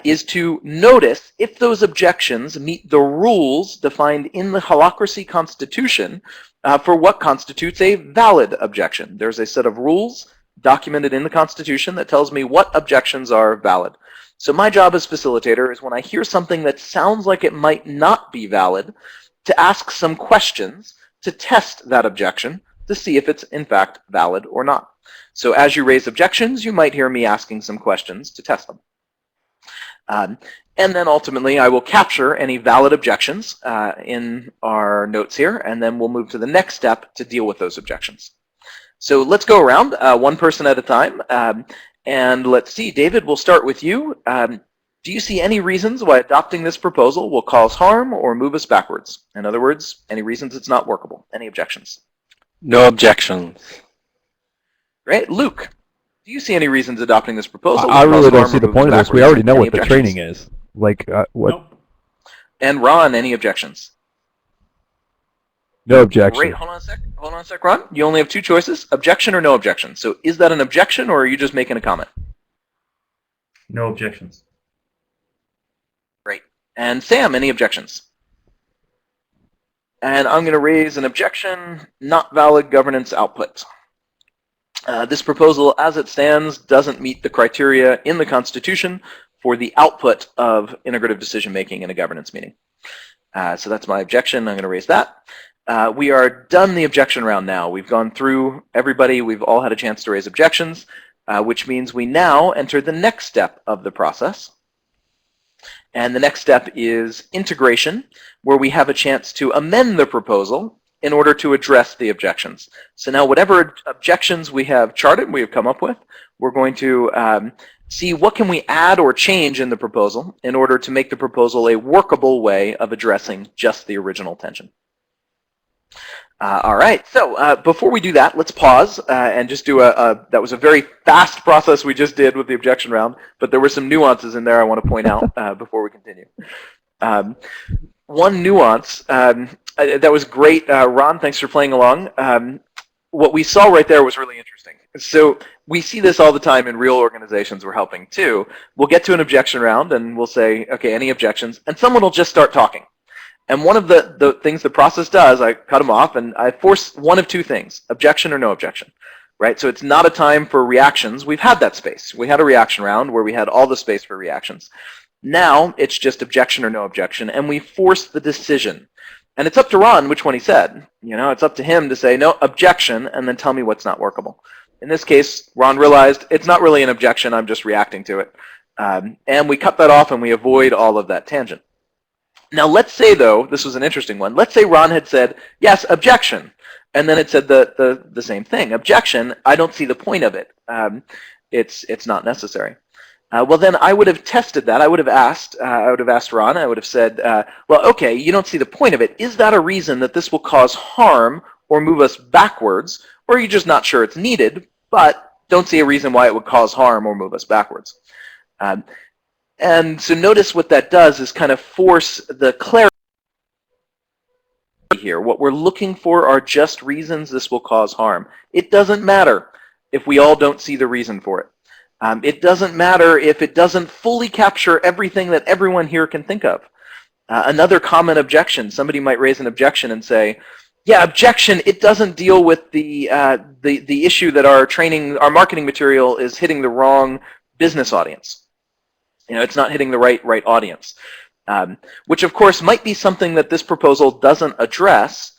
is to notice if those objections meet the rules defined in the Holacracy Constitution for what constitutes a valid objection. There's a set of rules documented in the Constitution that tells me what objections are valid. So my job as facilitator is when I hear something that sounds like it might not be valid, to ask some questions to test that objection to see if it's in fact valid or not. So as you raise objections, you might hear me asking some questions to test them. And then ultimately, I will capture any valid objections in our notes here, and then we'll move to the next step to deal with those objections. So let's go around one person at a time. And let's see, David, we'll start with you. Do you see any reasons why adopting this proposal will cause harm or move us backwards? In other words, any reasons it's not workable? Any objections? No objections. Great. Luke, do you see any reasons adopting this proposal? I really don't see the point of this. We already know what the training is. Like, what? Nope. And Ron, any objections? No objection. Great. Hold on a sec. Hold on a sec, Ron. You only have two choices, objection or no objection. So is that an objection, or are you just making a comment? No objections. Great. And Sam, any objections? And I'm going to raise an objection, not valid governance output. This proposal, as it stands, doesn't meet the criteria in the Constitution for the output of integrative decision-making in a governance meeting. So that's my objection. I'm going to raise that. We are done the objection round now. We've gone through everybody. We've all had a chance to raise objections, which means we now enter the next step of the process. And the next step is integration, where we have a chance to amend the proposal in order to address the objections. So now whatever objections we have charted, we have come up with, we're going to see what can we add or change in the proposal in order to make the proposal a workable way of addressing just the original tension. All right, so before we do that, let's pause and just do that was a very fast process we just did with the objection round, but there were some nuances in there I want to point out before we continue. One nuance, that was great, Ron, thanks for playing along. What we saw right there was really interesting. So we see this all the time in real organizations we're helping too. We'll get to an objection round and we'll say, okay, any objections? And someone will just start talking. And one of the things the process does, I cut them off and I force one of two things, objection or no objection, right? So it's not a time for reactions. We've had that space. We had a reaction round where we had all the space for reactions. Now it's just objection or no objection, and we force the decision. And it's up to Ron which one he said. You know, it's up to him to say no objection and then tell me what's not workable. In this case, Ron realized it's not really an objection, I'm just reacting to it. And we cut that off and we avoid all of that tangent. Now let's say, though, this was an interesting one. Let's say Ron had said, yes, objection. And then it said the same thing. Objection, I don't see the point of it. It's not necessary. Well, then I would have tested that. I would have asked Ron, I would have said, well, okay, you don't see the point of it. Is that a reason that this will cause harm or move us backwards? Or are you just not sure it's needed, but don't see a reason why it would cause harm or move us backwards? And so notice what that does is kind of force the clarity here. What we're looking for are just reasons this will cause harm. It doesn't matter if we all don't see the reason for it. It doesn't matter if it doesn't fully capture everything that everyone here can think of. Another common objection, somebody might raise an objection and say, yeah, objection, it doesn't deal with the issue that our marketing material is hitting the wrong business audience. You know, it's not hitting the right audience, which of course might be something that this proposal doesn't address,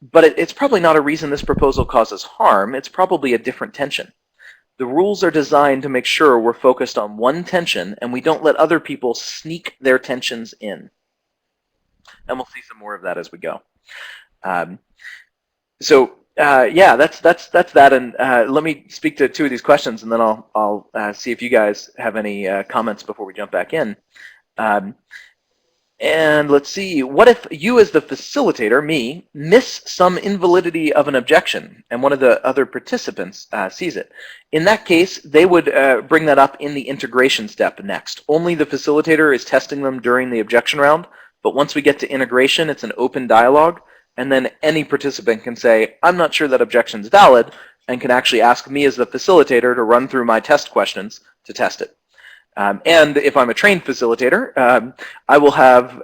but it's probably not a reason this proposal causes harm. It's probably a different tension. The rules are designed to make sure we're focused on one tension and we don't let other people sneak their tensions in. And we'll see some more of that as we go. Yeah, that's that. And let me speak to two of these questions, and then I'll see if you guys have any comments before we jump back in. And let's see, what if you as the facilitator, me, miss some invalidity of an objection and one of the other participants sees it? In that case, they would bring that up in the integration step next. Only the facilitator is testing them during the objection round, but once we get to integration, it's an open dialogue, and then any participant can say, I'm not sure that objection is valid, and can actually ask me as the facilitator to run through my test questions to test it. And if I'm a trained facilitator, I will have,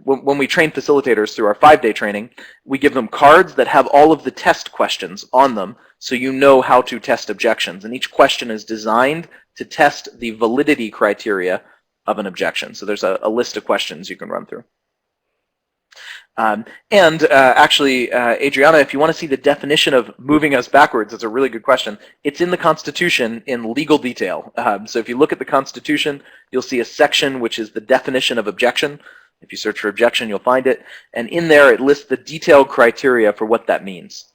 when we train facilitators through our 5-day training, we give them cards that have all of the test questions on them, so you know how to test objections. And each question is designed to test the validity criteria of an objection. So there's a list of questions you can run through. Actually, Adriana, if you want to see the definition of moving us backwards, it's a really good question. It's in the Constitution in legal detail. So if you look at the Constitution, you'll see a section which is the definition of objection. If you search for objection, you'll find it. And in there, it lists the detailed criteria for what that means.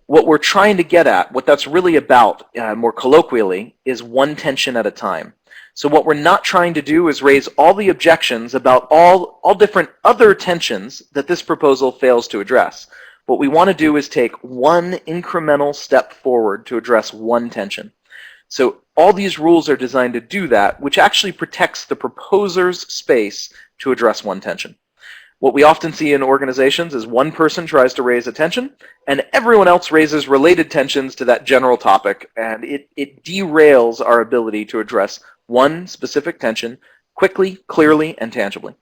What we're trying to get at, what that's really about, more colloquially, is one tension at a time. So what we're not trying to do is raise all the objections about all different other tensions that this proposal fails to address. What we want to do is take one incremental step forward to address one tension. So all these rules are designed to do that, which actually protects the proposer's space to address one tension. What we often see in organizations is one person tries to raise a tension, and everyone else raises related tensions to that general topic, and it derails our ability to address one specific tension quickly, clearly, and tangibly.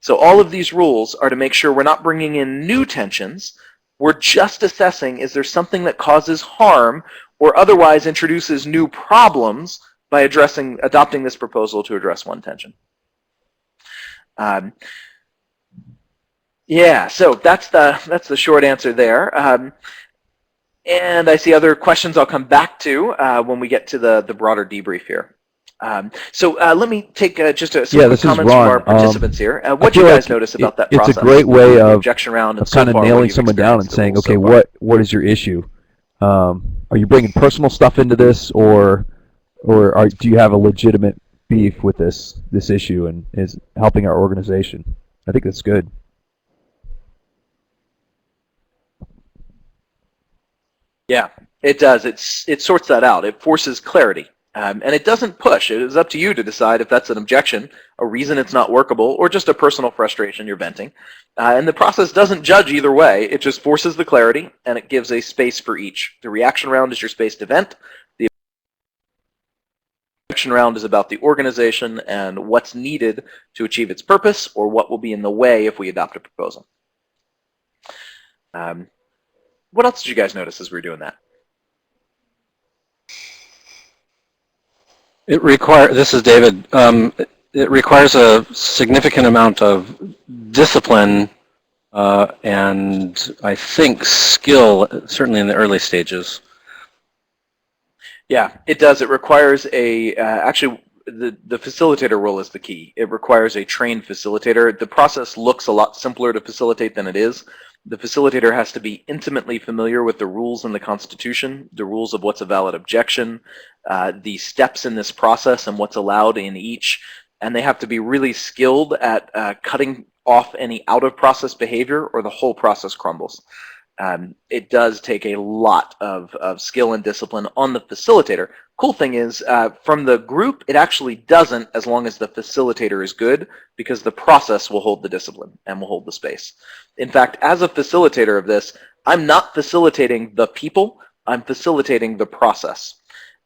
So all of these rules are to make sure we're not bringing in new tensions. We're just assessing, is there something that causes harm or otherwise introduces new problems by adopting this proposal to address one tension. Yeah, so that's the short answer there. And I see other questions I'll come back to when we get to the broader debrief here. Let me take just some comments from our participants here. What do you guys notice about that process? It's a great way of objection round and kind of nailing someone down and saying, okay, what is your issue? Are you bringing personal stuff into this, or or do you have a legitimate beef with this issue and is helping our organization? I think that's good. Yeah, it does. It sorts that out. It forces clarity. And it doesn't push. It is up to you to decide if that's an objection, a reason it's not workable, or just a personal frustration you're venting. And the process doesn't judge either way. It just forces the clarity, and it gives a space for each. The reaction round is your space to vent. The objection round is about the organization and what's needed to achieve its purpose, or what will be in the way if we adopt a proposal. What else did you guys notice as we were doing that? This is David. It requires a significant amount of discipline and I think skill, certainly in the early stages. Yeah, it does. It requires actually, the facilitator role is the key. It requires a trained facilitator. The process looks a lot simpler to facilitate than it is. The facilitator has to be intimately familiar with the rules in the Constitution, the rules of what's a valid objection, the steps in this process and what's allowed in each, and they have to be really skilled at cutting off any out-of-process behavior or the whole process crumbles. It does take a lot of skill and discipline on the facilitator. Cool thing is, from the group, it actually doesn't as long as the facilitator is good, because the process will hold the discipline and will hold the space. In fact, as a facilitator of this, I'm not facilitating the people, I'm facilitating the process.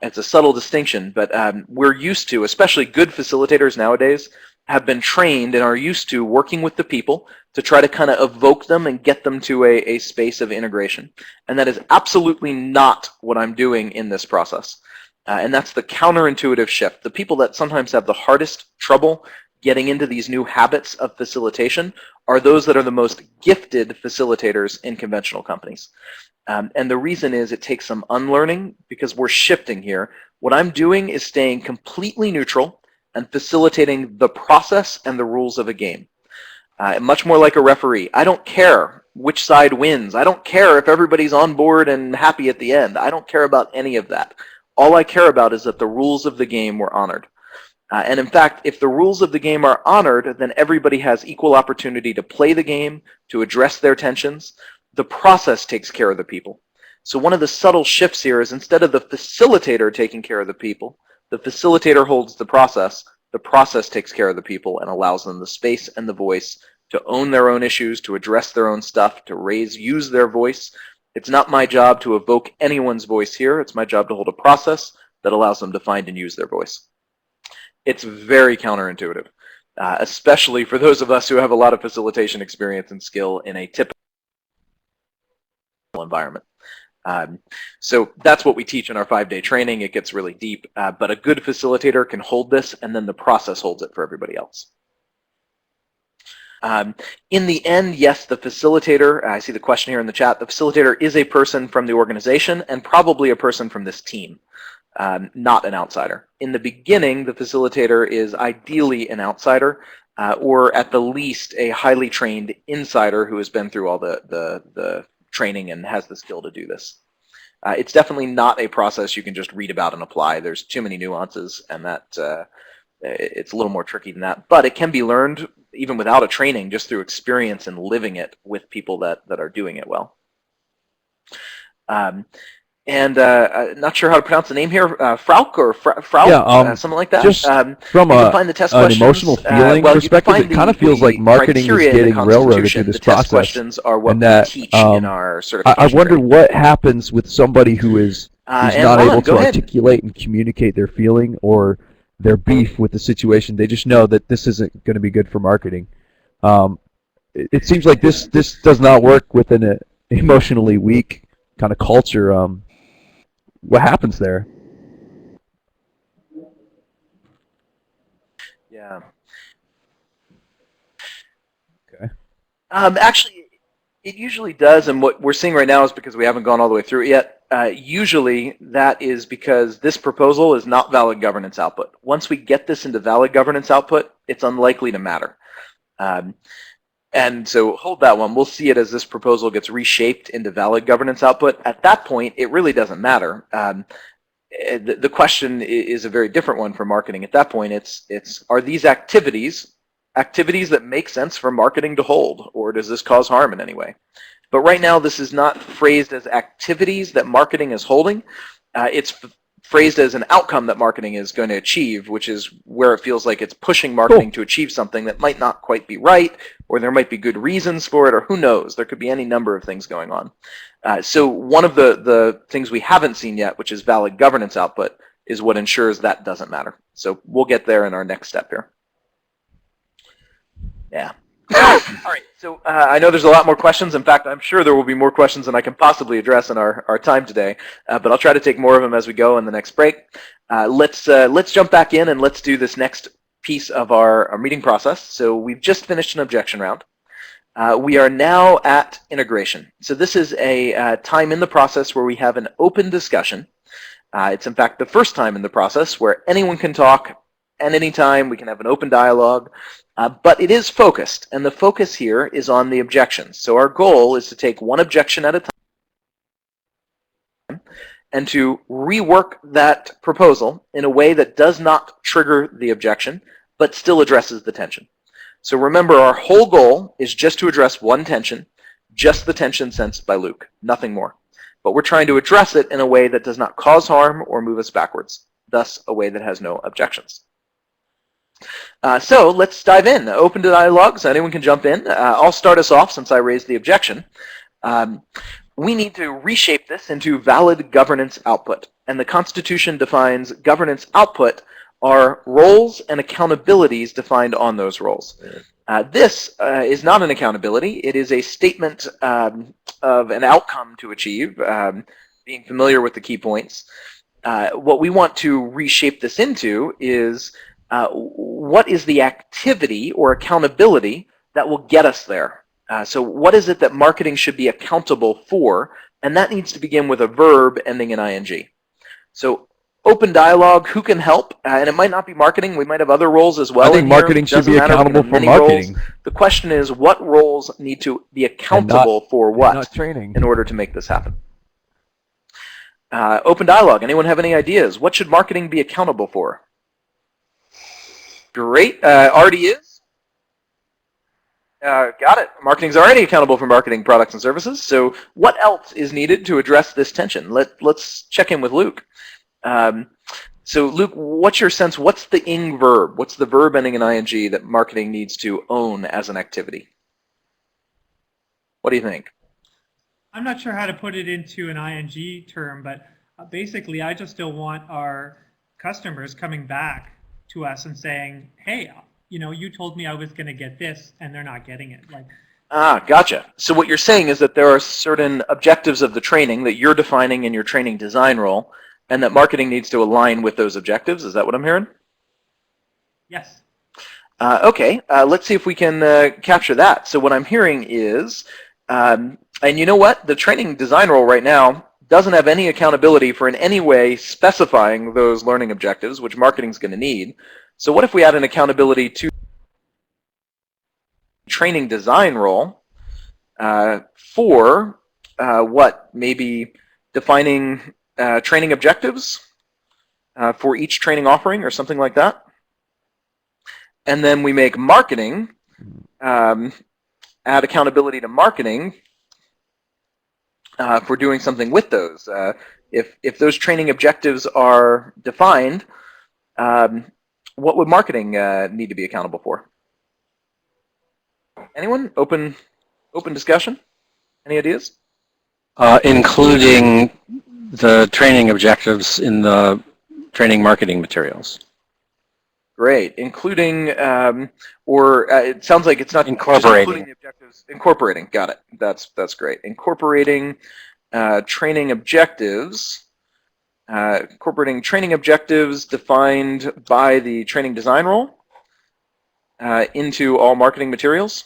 It's a subtle distinction, but we're used to, especially good facilitators nowadays, have been trained and are used to working with the people to try to kind of evoke them and get them to a space of integration. And that is absolutely not what I'm doing in this process. And that's the counterintuitive shift. The people that sometimes have the hardest trouble getting into these new habits of facilitation are those that are the most gifted facilitators in conventional companies. And the reason is it takes some unlearning, because we're shifting here. What I'm doing is staying completely neutral and facilitating the process and the rules of a game. Much more like a referee. I don't care which side wins. I don't care if everybody's on board and happy at the end. I don't care about any of that. All I care about is that the rules of the game were honored. And in fact, if the rules of the game are honored, then everybody has equal opportunity to play the game, to address their tensions. The process takes care of the people. So one of the subtle shifts here is, instead of the facilitator taking care of the people, the facilitator holds the process takes care of the people and allows them the space and the voice to own their own issues, to address their own stuff, to use their voice. It's not my job to evoke anyone's voice here. It's my job to hold a process that allows them to find and use their voice. It's very counterintuitive, especially for those of us who have a lot of facilitation experience and skill in a typical environment. So that's what we teach in our 5-day training. It gets really deep, but a good facilitator can hold this, and then the process holds it for everybody else. In the end, yes, the facilitator, I see the question here in the chat, the facilitator is a person from the organization and probably a person from this team, not an outsider. In the beginning, the facilitator is ideally an outsider, or at the least a highly trained insider who has been through all the training and has the skill to do this. It's definitely not a process you can just read about and apply. There's too many nuances, and that it's a little more tricky than that. But it can be learned even without a training, just through experience and living it with people that are doing it well. Not sure how to pronounce the name here, Frauk or Frauk, Yeah, something like that. Just from an emotional feeling perspective, it kind of feels like marketing is getting railroaded through this process. Questions are what and that, we teach in our certification. I wonder what happens with somebody who's not able to articulate and communicate their feeling or their beef with the situation. They just know that this isn't going to be good for marketing. It seems like this does not work within an emotionally weak kind of culture. What happens there? Yeah. Okay. Actually, it usually does, and what we're seeing right now is because we haven't gone all the way through it yet. Usually, that is because this proposal is not valid governance output. Once we get this into valid governance output, it's unlikely to matter. And so hold that one. We'll see it as this proposal gets reshaped into valid governance output. At that point, it really doesn't matter. the question is a very different one for marketing. At that point, it's are these activities that make sense for marketing to hold, or does this cause harm in any way? But right now, this is not phrased as activities that marketing is holding. It's phrased as an outcome that marketing is going to achieve, which is where it feels like it's pushing marketing to achieve something that might not quite be right, or there might be good reasons for it, or who knows. There could be any number of things going on. So one of the things we haven't seen yet, which is valid governance output, is what ensures that doesn't matter. So we'll get there in our next step here. Yeah. All right, so I know there's a lot more questions. In fact, I'm sure there will be more questions than I can possibly address in our time today, but I'll try to take more of them as we go in the next break. Let's jump back in and let's do this next piece of our meeting process. So we've just finished an objection round. We are now at integration. So this is a time in the process where we have an open discussion. It's in fact the first time in the process where anyone can talk at any time. We can have an open dialogue. But it is focused, and the focus here is on the objections. So our goal is to take one objection at a time and to rework that proposal in a way that does not trigger the objection, but still addresses the tension. So remember, our whole goal is just to address one tension, just the tension sensed by Luke, nothing more. But we're trying to address it in a way that does not cause harm or move us backwards, thus a way that has no objections. So let's dive in. Open to dialogue, so anyone can jump in. I'll start us off since I raised the objection. We need to reshape this into valid governance output. And the Constitution defines governance output are roles and accountabilities defined on those roles. This is not an accountability. It is a statement of an outcome to achieve, being familiar with the key points. What we want to reshape this into is what is the activity or accountability that will get us there? So what is it that marketing should be accountable for? And that needs to begin with a verb ending in ing. So open dialogue, who can help? And it might not be marketing. We might have other roles as well. I think marketing should be accountable for marketing. Roles. The question is, what roles need to be accountable for what not training in order to make this happen? Open dialogue. Anyone have any ideas? What should marketing be accountable for? Great. Already is. Got it. Marketing's already accountable for marketing products and services. So what else is needed to address this tension? Let's check in with Luke. So Luke, what's your sense? What's the ing verb? What's the verb ending in ing that marketing needs to own as an activity? What do you think? I'm not sure how to put it into an ing term, but basically I just still want our customers coming back to us and saying, hey, you know, you told me I was going to get this, and they're not getting it. Gotcha. So what you're saying is that there are certain objectives of the training that you're defining in your training design role, and that marketing needs to align with those objectives. Is that what I'm hearing? Yes. Okay. Let's see if we can capture that. So what I'm hearing is, and you know what? The training design role right now doesn't have any accountability for in any way specifying those learning objectives, which marketing's going to need. So what if we add an accountability to training design role for what? Maybe defining training objectives for each training offering or something like that. And then we make marketing, add accountability to marketing for doing something with those. If those training objectives are defined, what would marketing need to be accountable for? Anyone? Open discussion? Any ideas? Including the training objectives in the training marketing materials. Great. Including, it sounds like it's not incorporating. Just including the objectives. Incorporating. Got it. That's great. Incorporating training objectives. Incorporating training objectives defined by the training design role into all marketing materials.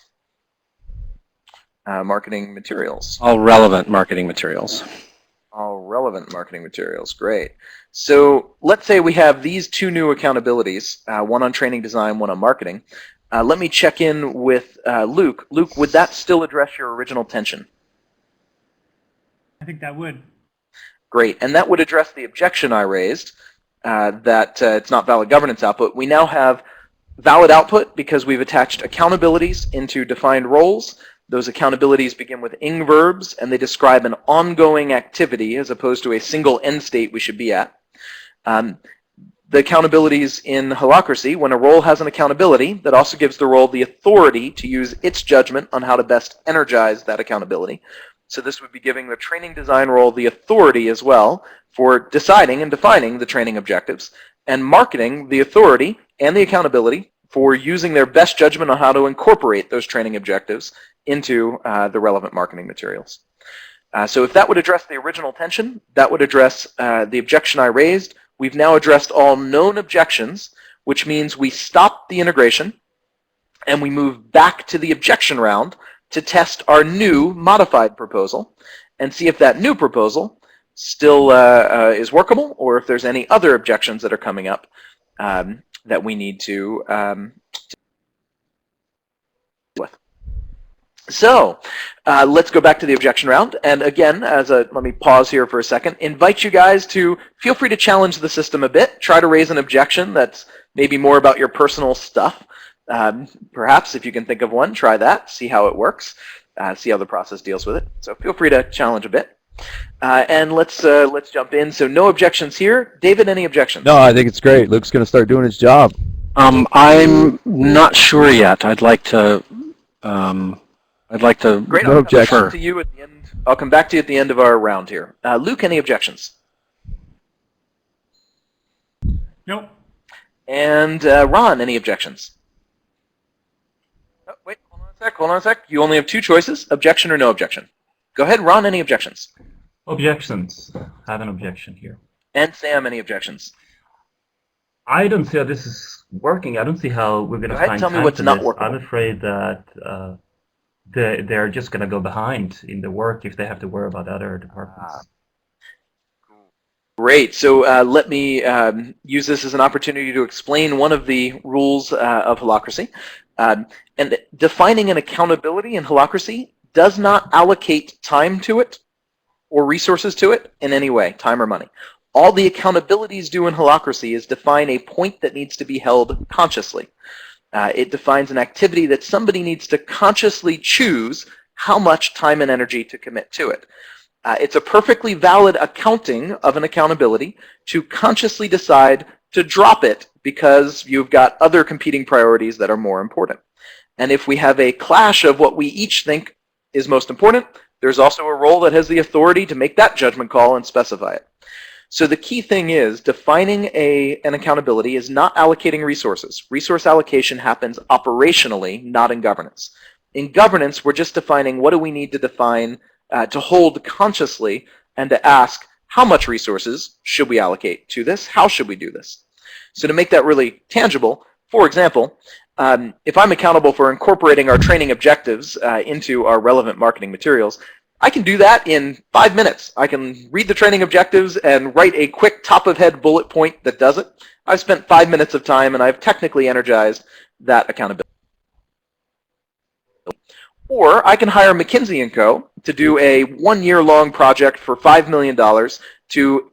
Marketing materials. All relevant marketing materials. All relevant marketing materials. Great. So let's say we have these two new accountabilities, one on training design, one on marketing. Let me check in with Luke. Luke, would that still address your original tension? I think that would. Great, and that would address the objection I raised, that it's not valid governance output. We now have valid output because we've attached accountabilities into defined roles. Those accountabilities begin with ing verbs, and they describe an ongoing activity as opposed to a single end state we should be at. The accountabilities in Holacracy, when a role has an accountability, that also gives the role the authority to use its judgment on how to best energize that accountability. So this would be giving the training design role the authority as well for deciding and defining the training objectives, and marketing the authority and the accountability for using their best judgment on how to incorporate those training objectives into the relevant marketing materials. So if that would address the original tension, that would address the objection I raised. We've now addressed all known objections, which means we stop the integration and we move back to the objection round to test our new modified proposal and see if that new proposal still is workable, or if there's any other objections that are coming up that we need to deal with. So let's go back to the objection round. And again, let me pause here for a second, invite you guys to feel free to challenge the system a bit. Try to raise an objection that's maybe more about your personal stuff. Perhaps if you can think of one, try that, see how it works, see how the process deals with it. So feel free to challenge a bit. And let's jump in. So no objections here. David, any objections? No, I think it's great. Luke's going to start doing his job. I'm not sure yet. I'd like to. Great. No I'll objection. come back to you at the end. I'll come back to you at the end of our round here. Luke, any objections? Nope. And Ron, any objections? Oh, wait, hold on a sec. You only have two choices, objection or no objection. Go ahead, Ron, any objections? Objections. I have an objection here. And Sam, any objections? I don't see how this is working. I don't see how we're going to find tell me time what's for not this. workable. I'm afraid that they're just going to go behind in the work if they have to worry about other departments. Great. So let me use this as an opportunity to explain one of the rules of Holacracy. And defining an accountability in Holacracy does not allocate time to it or resources to it in any way, time or money. All the accountabilities do in Holacracy is define a point that needs to be held consciously. It defines an activity that somebody needs to consciously choose how much time and energy to commit to it. It's a perfectly valid accounting of an accountability to consciously decide to drop it because you've got other competing priorities that are more important. And if we have a clash of what we each think is most important, there's also a role that has the authority to make that judgment call and specify it. So the key thing is defining an accountability is not allocating resources. Resource allocation happens operationally, not in governance. In governance, we're just defining what do we need to define to hold consciously and to ask how much resources should we allocate to this? How should we do this? So to make that really tangible, for example, if I'm accountable for incorporating our training objectives into our relevant marketing materials, I can do that in 5 minutes. I can read the training objectives and write a quick top-of-head bullet point that does it. I've spent 5 minutes of time and I've technically energized that accountability. Or I can hire McKinsey & Co. to do a 1-year-long project for $5 million to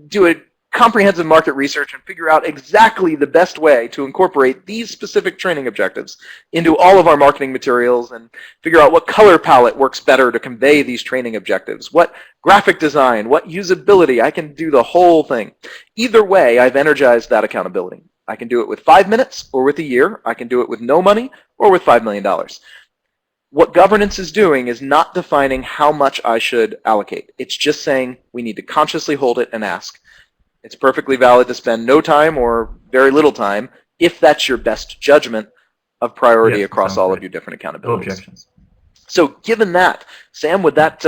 do a comprehensive market research and figure out exactly the best way to incorporate these specific training objectives into all of our marketing materials and figure out what color palette works better to convey these training objectives, what graphic design, what usability. I can do the whole thing. Either way, I've energized that accountability. I can do it with 5 minutes or with a year. I can do it with no money or with $5 million. What governance is doing is not defining how much I should allocate. It's just saying we need to consciously hold it and ask. It's perfectly valid to spend no time or very little time if that's your best judgment of priority across all of your different accountabilities. No objections. So given that, Sam, would that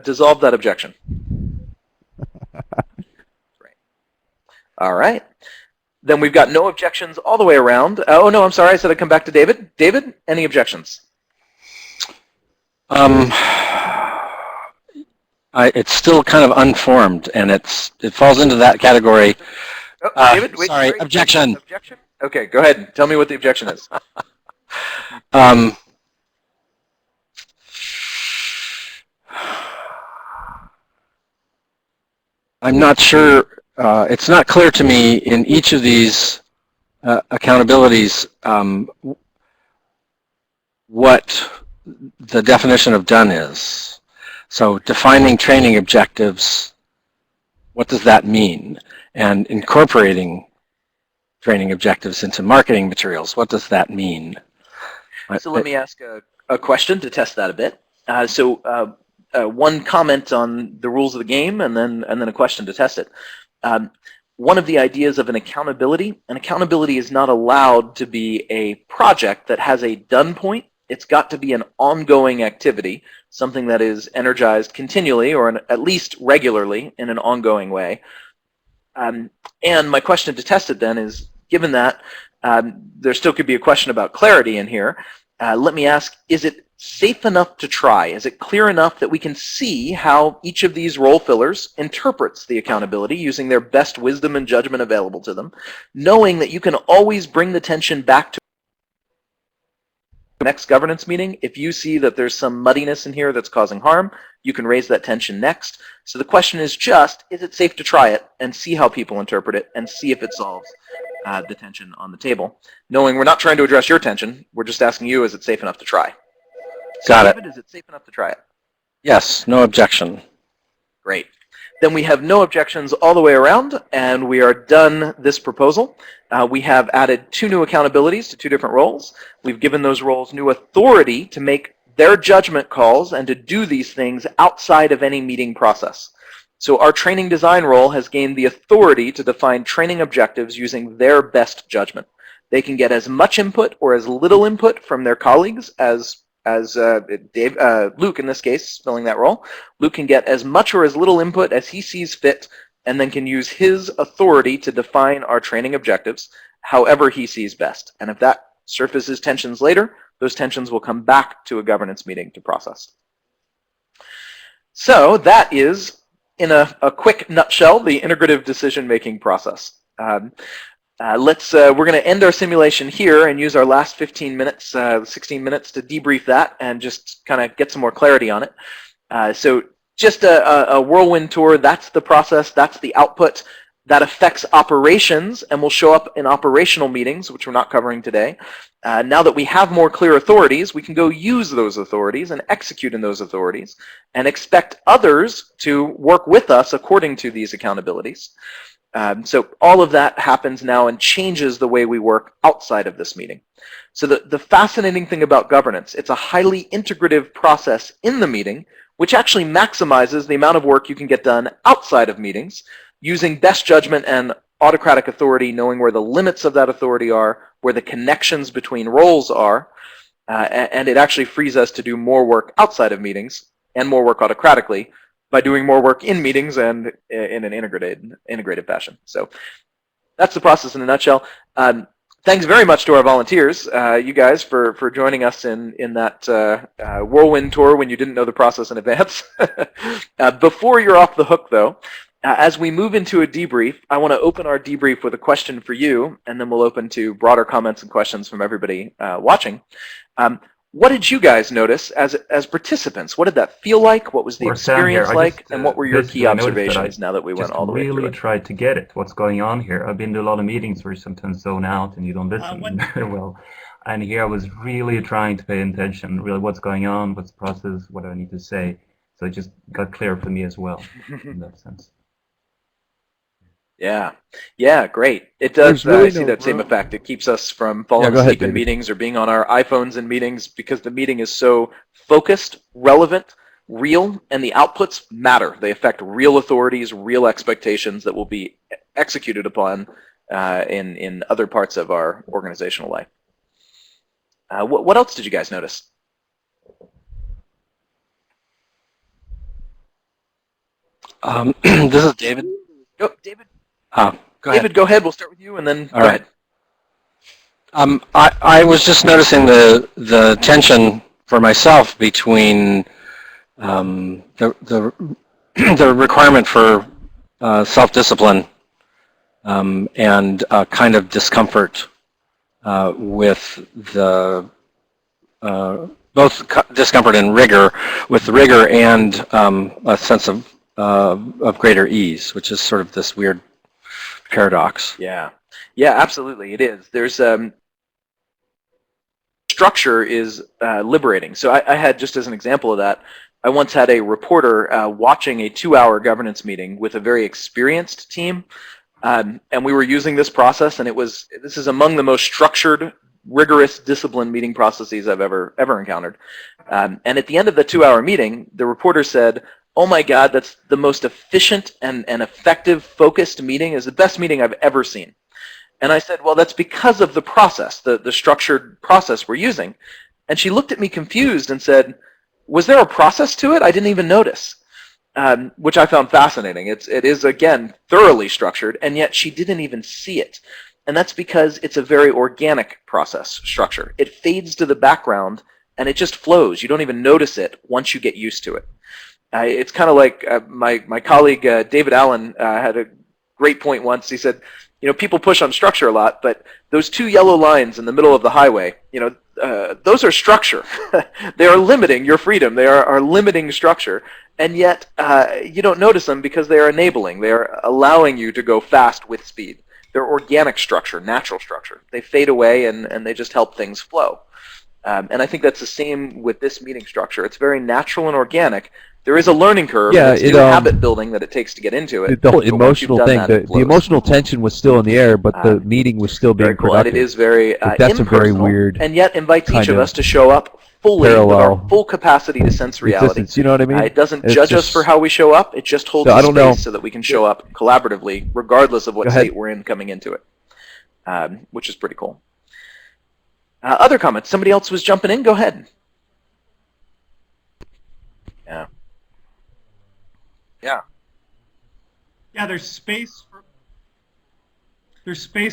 dissolve that objection? Great. All right. Then we've got no objections all the way around. Oh, no, I'm sorry. I said I'd come back to David. David, any objections? It's still kind of unformed, and it falls into that category. Oh, David, wait, sorry, objection. Objection? Okay, go ahead and tell me what the objection is. I'm not sure, it's not clear to me in each of these accountabilities what the definition of done is. So defining training objectives, what does that mean? And incorporating training objectives into marketing materials, what does that mean? So let me ask a question to test that a bit. One comment on the rules of the game, and then a question to test it. One of the ideas of an accountability is not allowed to be a project that has a done point. It's got to be an ongoing activity, something that is energized continually or at least regularly in an ongoing way. And my question to test it then is, given that there still could be a question about clarity in here, let me ask, is it safe enough to try? Is it clear enough that we can see how each of these role fillers interprets the accountability using their best wisdom and judgment available to them, knowing that you can always bring the tension back to the next governance meeting? If you see that there's some muddiness in here that's causing harm, you can raise that tension next. So the question is just, is it safe to try it and see how people interpret it and see if it solves the tension on the table? Knowing we're not trying to address your tension, we're just asking you, is it safe enough to try? Got it. David, is it safe enough to try it? Yes, no objection. Great. Then we have no objections all the way around, and we are done this proposal. We have added 2 new accountabilities to 2 different roles. We've given those roles new authority to make their judgment calls and to do these things outside of any meeting process. So our training design role has gained the authority to define training objectives using their best judgment. They can get as much input or as little input from their colleagues as Luke, in this case, filling that role. Luke can get as much or as little input as he sees fit, and then can use his authority to define our training objectives however he sees best. And if that surfaces tensions later, those tensions will come back to a governance meeting to process. So that is, in a quick nutshell, the integrative decision-making process. We're going to end our simulation here and use our last 15 minutes, 16 minutes to debrief that and just kind of get some more clarity on it. So just a whirlwind tour, that's the process, that's the output. That affects operations and will show up in operational meetings, which we're not covering today. Now that we have more clear authorities, we can go use those authorities and execute in those authorities and expect others to work with us according to these accountabilities. So all of that happens now and changes the way we work outside of this meeting. So the fascinating thing about governance, it's a highly integrative process in the meeting, which actually maximizes the amount of work you can get done outside of meetings, using best judgment and autocratic authority, knowing where the limits of that authority are, where the connections between roles are, and it actually frees us to do more work outside of meetings and more work autocratically by doing more work in meetings and in an integrated fashion. So that's the process in a nutshell. Thanks very much to our volunteers, you guys, for joining us in that whirlwind tour when you didn't know the process in advance. Before you're off the hook, though, as we move into a debrief, I want to open our debrief with a question for you, and then we'll open to broader comments and questions from everybody watching. What did you guys notice as participants? What did that feel like? What was the experience like? And what were your key observations now that we went all the way through it? Really tried to get it, what's going on here. I've been to a lot of meetings where you sometimes zone out and you don't listen very well. And here I was really trying to pay attention, really what's going on, what's the process, what do I need to say. So it just got clear for me as well in that sense. Yeah, great. It does. Really I see that same effect. It keeps us from falling asleep in meetings or being on our iPhones in meetings because the meeting is so focused, relevant, real, and the outputs matter. They affect real authorities, real expectations that will be executed upon in other parts of our organizational life. What else did you guys notice? This is David. David. Go ahead. David, go ahead. We'll start with you, and then go ahead. I was just noticing the tension for myself between the requirement for self-discipline and kind of discomfort with the both discomfort and rigor, with the rigor and a sense of of greater ease, which is sort of this weird paradox. Yeah, yeah, absolutely, it is. There's structure is liberating. So I had, just as an example of that, I once had a reporter watching a 2-hour governance meeting with a very experienced team, and we were using this process, and this is among the most structured, rigorous, disciplined meeting processes I've ever encountered. And at the end of the 2-hour meeting, the reporter said, "Oh my God, that's the most efficient and effective, focused meeting. Is the best meeting I've ever seen." And I said, "Well, that's because of the process, the structured process we're using." And she looked at me confused and said, "Was there a process to it? I didn't even notice." Which I found fascinating. It is, again, thoroughly structured, and yet she didn't even see it. And that's because it's a very organic process structure. It fades to the background, and it just flows. You don't even notice it once you get used to it. It's kind of like my colleague David Allen had a great point once. He said, people push on structure a lot, but those 2 yellow lines in the middle of the highway, those are structure. They are limiting your freedom. They are limiting structure. And yet you don't notice them because they are enabling. They are allowing you to go fast with speed. They're organic structure, natural structure. They fade away and they just help things flow. And I think that's the same with this meeting structure. It's very natural and organic. There is a learning curve, Yeah, and it's habit building that it takes to get into it. The whole emotional thing, the emotional tension was still in the air, but the meeting was still being very cool. And productive. it is very That's a very impersonal, weird and yet invites each kind of of us to show up fully with our parallel full capacity to sense reality. existence, you know what I mean? It doesn't It's judge us just- for how we show up. It just holds So, I a don't know. space so that we can show up collaboratively, regardless of what Go ahead. state we're in coming into it, which is pretty cool. Other comments? Somebody else was jumping in? Go ahead. Yeah. Yeah. Yeah, there's space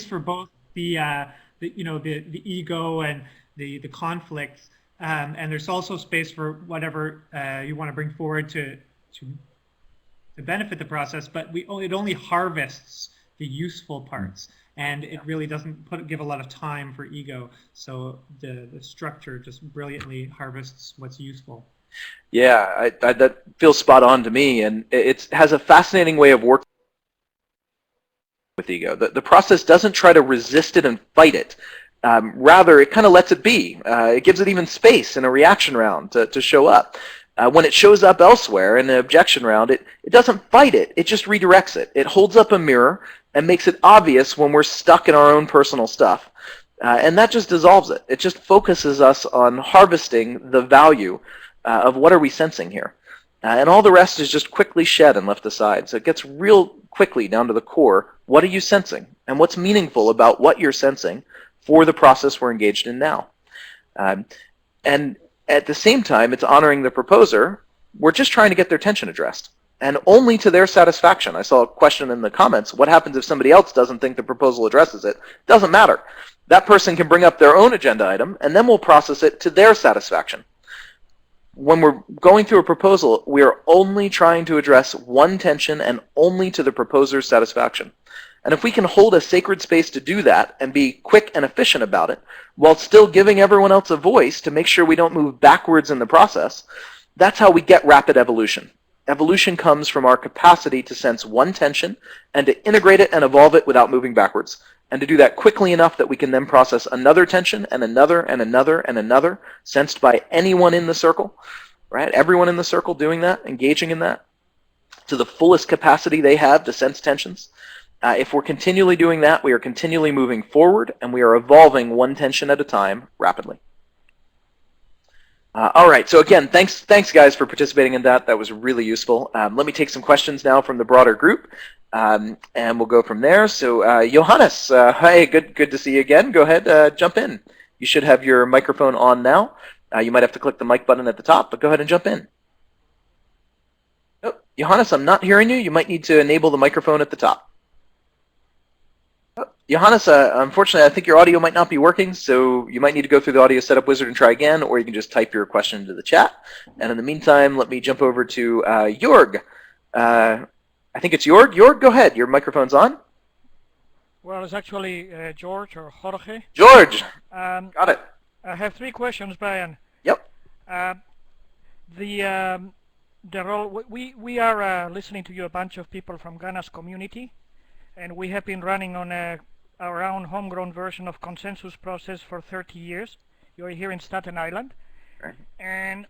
for both the ego and the conflicts, and there's also space for whatever you want to bring forward to benefit the process. But it only harvests the useful parts, and it really doesn't give a lot of time for ego. So the structure just brilliantly harvests what's useful. Yeah, that feels spot on to me, and it has a fascinating way of working with ego. The process doesn't try to resist it and fight it. Rather, it kind of lets it be. It gives it even space in a reaction round to show up. When it shows up elsewhere in the objection round, it doesn't fight it. It just redirects it. It holds up a mirror and makes it obvious when we're stuck in our own personal stuff. And that just dissolves it. It just focuses us on harvesting the value of what are we sensing here. And all the rest is just quickly shed and left aside. So it gets real quickly down to the core. What are you sensing? And what's meaningful about what you're sensing for the process we're engaged in now? And at the same time, it's honoring the proposer. We're just trying to get their tension addressed. And only to their satisfaction. I saw a question in the comments. What happens if somebody else doesn't think the proposal addresses it? Doesn't matter. That person can bring up their own agenda item, and then we'll process it to their satisfaction. When we're going through a proposal, we are only trying to address one tension and only to the proposer's satisfaction. And if we can hold a sacred space to do that and be quick and efficient about it, while still giving everyone else a voice to make sure we don't move backwards in the process, that's how we get rapid evolution. Evolution comes from our capacity to sense one tension and to integrate it and evolve it without moving backwards. And to do that quickly enough that we can then process another tension and another and another and another, sensed by anyone in the circle, right? Everyone in the circle doing that, engaging in that, to the fullest capacity they have to sense tensions. If we're continually doing that, we are continually moving forward, and we are evolving one tension at a time rapidly. All right, so again, thanks guys for participating in that. That was really useful. Let me take some questions now from the broader group. And we'll go from there. So Johannes, hi, good to see you again. Go ahead, jump in. You should have your microphone on now. You might have to click the mic button at the top, but go ahead and jump in. Oh, Johannes, I'm not hearing you. You might need to enable the microphone at the top. Oh, Johannes, unfortunately, I think your audio might not be working, so you might need to go through the audio setup wizard and try again, or you can just type your question into the chat. And in the meantime, let me jump over to Jorg. I think it's Jorg. Jorg, go ahead. Your microphone's on. Well, it's actually George or Jorge. George! Got it. I have 3 questions, Brian. Yep. the role, we are listening to you, a bunch of people from Ghana's community, and we have been running on our own homegrown version of consensus process for 30 years. You're here in Staten Island. Right. And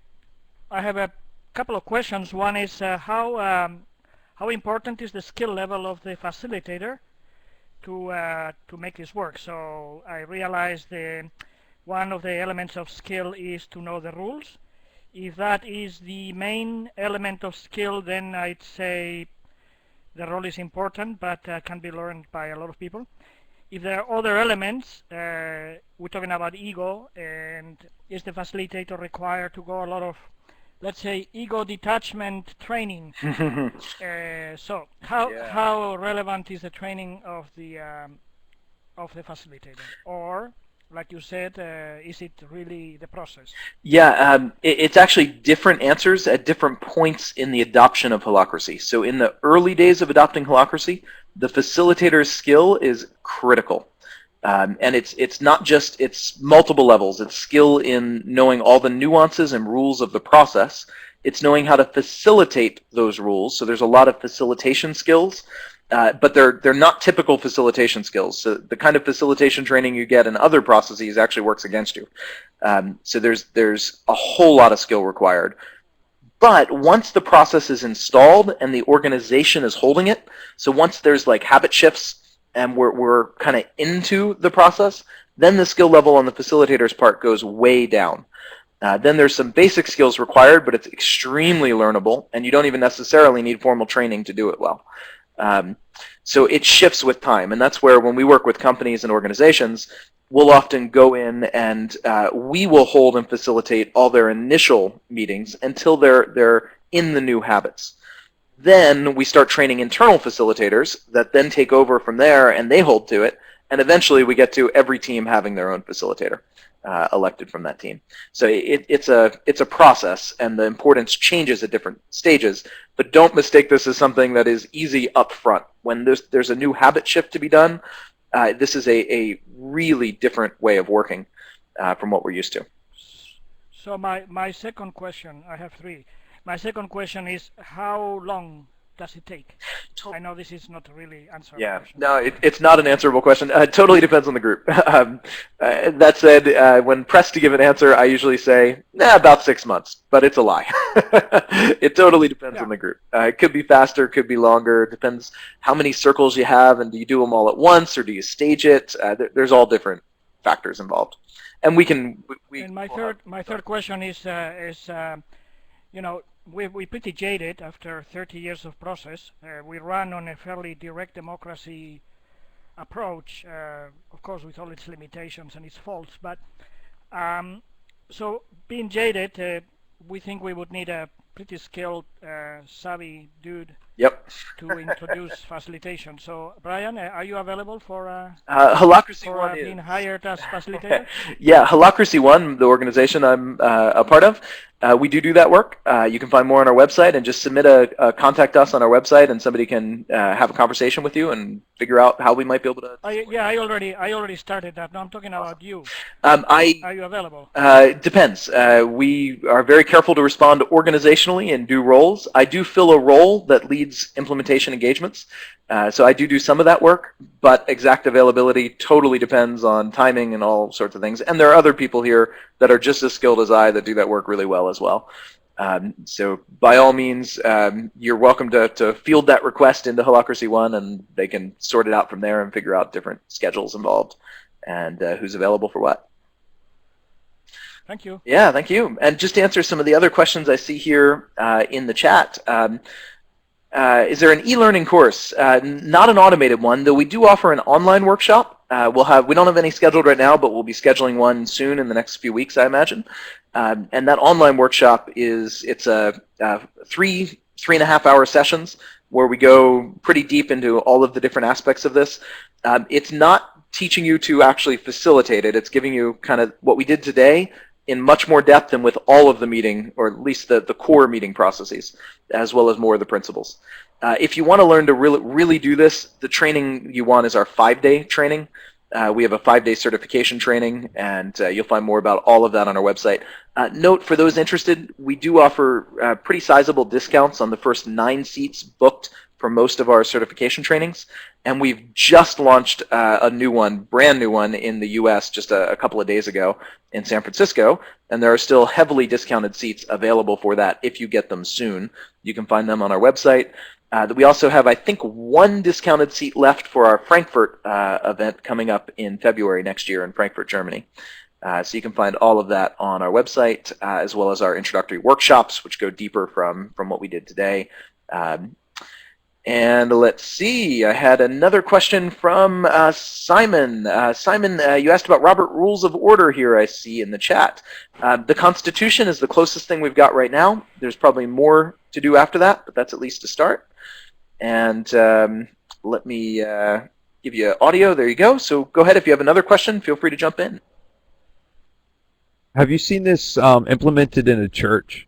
I have a couple of questions. One is how important is the skill level of the facilitator to make this work? So I realized one of the elements of skill is to know the rules. If that is the main element of skill, then I'd say the role is important, but can be learned by a lot of people. If there are other elements, we're talking about ego, and is the facilitator required to go a lot of, let's say, ego detachment training? So how relevant is the training of the facilitator? Or, like you said, is it really the process? Yeah, it's actually different answers at different points in the adoption of Holacracy. So in the early days of adopting Holacracy, the facilitator's skill is critical. And it's not just, it's multiple levels. It's skill in knowing all the nuances and rules of the process. It's knowing how to facilitate those rules. So there's a lot of facilitation skills. But they're not typical facilitation skills. So the kind of facilitation training you get in other processes actually works against you. So there's a whole lot of skill required. But once the process is installed and the organization is holding it, so once there's like habit shifts and we're kind of into the process, then the skill level on the facilitator's part goes way down. Then there's some basic skills required, but it's extremely learnable, and you don't even necessarily need formal training to do it well. So it shifts with time, and that's where when we work with companies and organizations, we'll often go in and we will hold and facilitate all their initial meetings until they're in the new habits. Then we start training internal facilitators that then take over from there, and they hold to it, and eventually we get to every team having their own facilitator elected from that team. So it's a process, and the importance changes at different stages. But don't mistake this as something that is easy up front. When there's a new habit shift to be done, this is a really different way of working from what we're used to. So my second question, I have three. My second question is, how long does it take? I know this is not really answerable. Yeah, no, it's not an answerable question. It totally depends on the group. That said, when pressed to give an answer, I usually say, about 6 months, but it's a lie. It totally depends on the group. It could be faster, could be longer. It depends how many circles you have, and do you do them all at once, or do you stage it? There's all different factors involved. And we can... And my third question is you know, we're pretty jaded after 30 years of process. We run on a fairly direct democracy approach, of course with all its limitations and its faults, but so being jaded, we think we would need a pretty skilled, savvy dude to introduce facilitation. So Brian, are you available for Holacracy One being hired as facilitator? Yeah, Holacracy One, the organization I'm a part of, we do that work. You can find more on our website, and just submit a contact us on our website, and somebody can have a conversation with you and figure out how we might be able to. I already started that. No, I'm talking about you. Are you available? Depends. We are very careful to respond organizationally and do roles. I do fill a role that leads implementation engagements. So I do some of that work, but exact availability totally depends on timing and all sorts of things. And there are other people here that are just as skilled as I that do that work really well as well. So by all means, you're welcome to field that request into Holacracy One, and they can sort it out from there and figure out different schedules involved and who's available for what. Thank you. Yeah, thank you. And just to answer some of the other questions I see here in the chat, is there an e-learning course? Not an automated one, though we do offer an online workshop. We don't have any scheduled right now, but we'll be scheduling one soon in the next few weeks, I imagine. And that online workshop it's a 3.5 hour sessions where we go pretty deep into all of the different aspects of this. It's not teaching you to actually facilitate it. It's giving you kind of what we did today in much more depth and with all of the meeting, or at least the core meeting processes, as well as more of the principles. If you want to learn to really do this, the training you want is our 5-day training. We have a 5-day certification training, and you'll find more about all of that on our website. Note, for those interested, we do offer pretty sizable discounts on the first 9 seats booked for most of our certification trainings, and we've just launched a new one, brand new one, in the US just a couple of days ago in San Francisco, and there are still heavily discounted seats available for that if you get them soon. You can find them on our website. We also have, I think, 1 discounted seat left for our Frankfurt event coming up in February next year in Frankfurt, Germany. So you can find all of that on our website, as well as our introductory workshops, which go deeper from what we did today. And let's see, I had another question from Simon. Simon, you asked about Robert Rules of Order here, I see in the chat. The Constitution is the closest thing we've got right now. There's probably more to do after that, but that's at least a start. And let me give you audio. There you go. So go ahead. If you have another question, feel free to jump in. Have you seen this implemented in a church?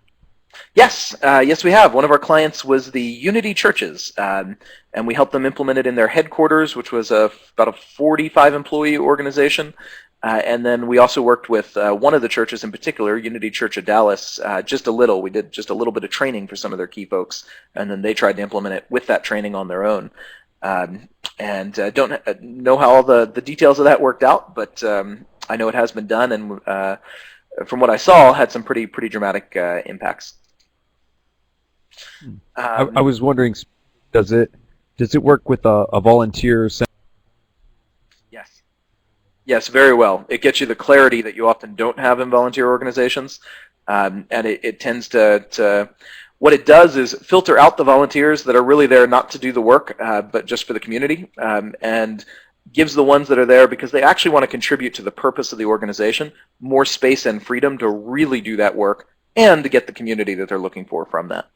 Yes, yes, we have. One of our clients was the Unity Churches, and we helped them implement it in their headquarters, which was about a 45-employee organization. And then we also worked with one of the churches in particular, Unity Church of Dallas, just a little. We did just a little bit of training for some of their key folks, and then they tried to implement it with that training on their own. And don't know how all the details of that worked out, but I know it has been done, and from what I saw, had some pretty dramatic impacts. I was wondering, does it work with a volunteer? Yes. Yes, very well. It gets you the clarity that you often don't have in volunteer organizations, and it tends to what it does is filter out the volunteers that are really there not to do the work, but just for the community, and gives the ones that are there because they actually want to contribute to the purpose of the organization more space and freedom to really do that work and to get the community that they're looking for from that.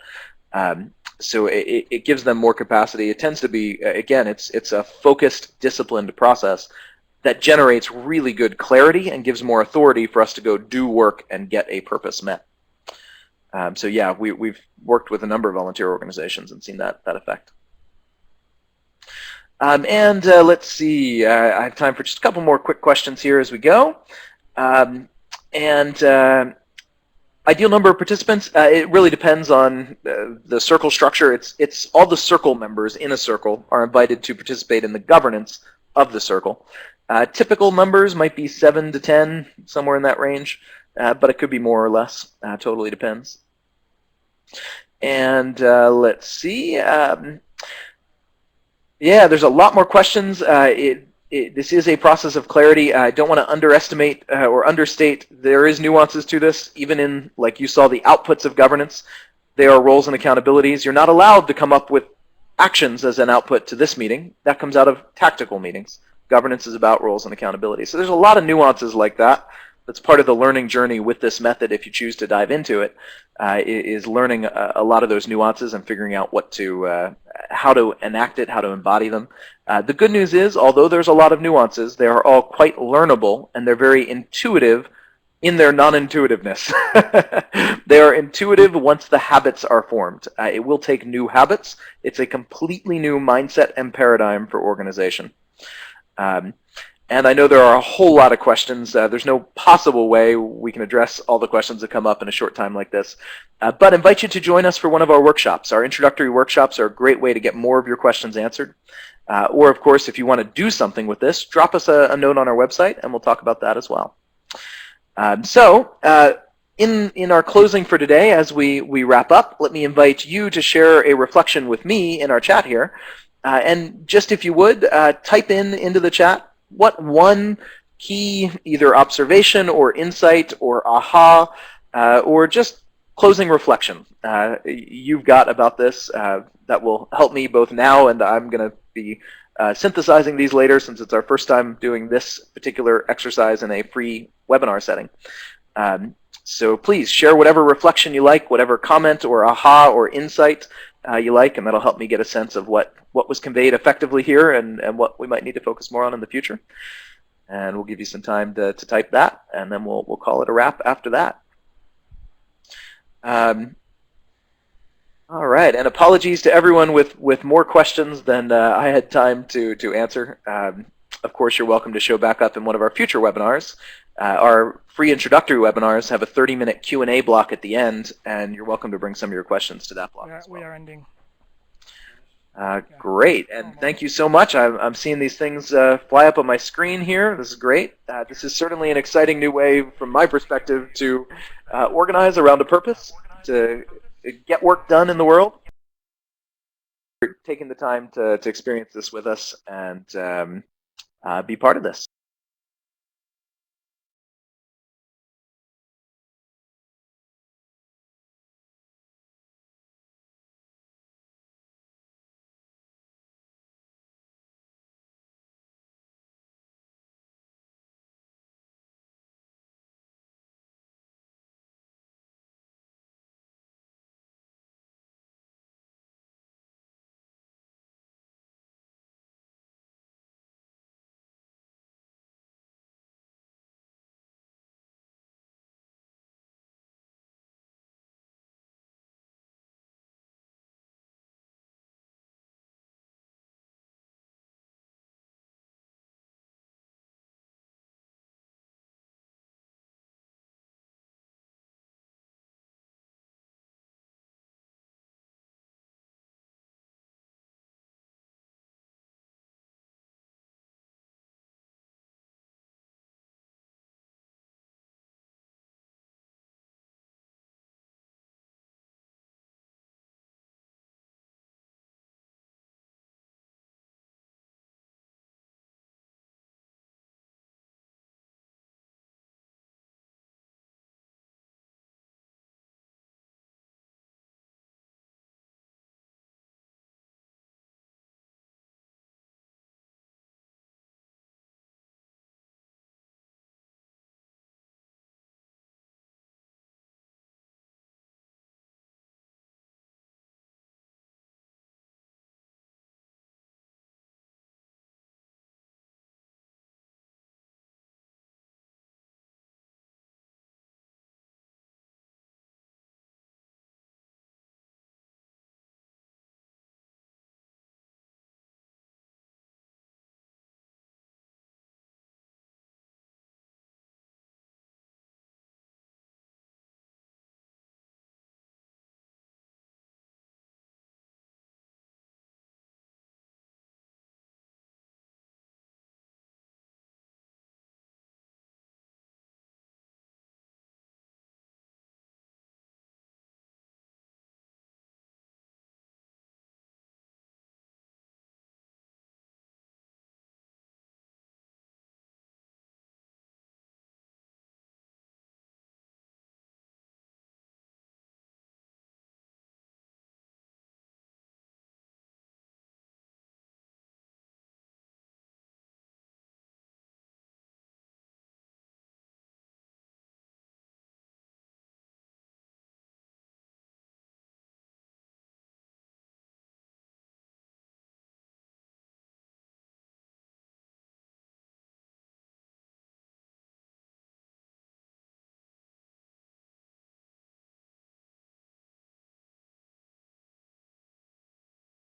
So it gives them more capacity. It tends to be, again, it's a focused, disciplined process that generates really good clarity and gives more authority for us to go do work and get a purpose met. So yeah, we've worked with a number of volunteer organizations and seen that effect. And let's see, I have time for just a couple more quick questions here as we go. Ideal number of participants, it really depends on the circle structure. It's all the circle members in a circle are invited to participate in the governance of the circle. Typical numbers might be 7 to 10, somewhere in that range, but it could be more or less. Totally depends. And let's see. Yeah, there's a lot more questions. This is a process of clarity. I don't want to underestimate or understate. There is nuances to this, even in, like you saw, the outputs of governance. There are roles and accountabilities. You're not allowed to come up with actions as an output to this meeting. That comes out of tactical meetings. Governance is about roles and accountability. So there's a lot of nuances like that. That's part of the learning journey with this method, if you choose to dive into it, is learning a lot of those nuances and figuring out how to enact it, how to embody them. The good news is, although there's a lot of nuances, they are all quite learnable, and they're very intuitive in their non-intuitiveness. They are intuitive once the habits are formed. It will take new habits. It's a completely new mindset and paradigm for organization. And I know there are a whole lot of questions. There's no possible way we can address all the questions that come up in a short time like this. But I invite you to join us for one of our workshops. Our introductory workshops are a great way to get more of your questions answered. Or, of course, if you want to do something with this, drop us a note on our website, and we'll talk about that as well. In our closing for today, as we wrap up, let me invite you to share a reflection with me in our chat here. And just if you would, type into the chat what one key either observation or insight or aha or just closing reflection you've got about this that will help me both now, and I'm going to be synthesizing these later since it's our first time doing this particular exercise in a free webinar setting. So please share whatever reflection you like, whatever comment or aha or insight you like, and that'll help me get a sense of what was conveyed effectively here and what we might need to focus more on in the future. And we'll give you some time to type that, and then we'll call it a wrap after that. All right, and apologies to everyone with more questions than I had time to answer. of course, you're welcome to show back up in one of our future webinars. Our free introductory webinars have a 30-minute Q&A block at the end, and you're welcome to bring some of your questions to that block as well. We are ending. Great, and thank you so much. I'm seeing these things fly up on my screen here. This is great. This is certainly an exciting new way, from my perspective, to organize around a purpose, to get work done in the world. For taking the time to experience this with us and be part of this.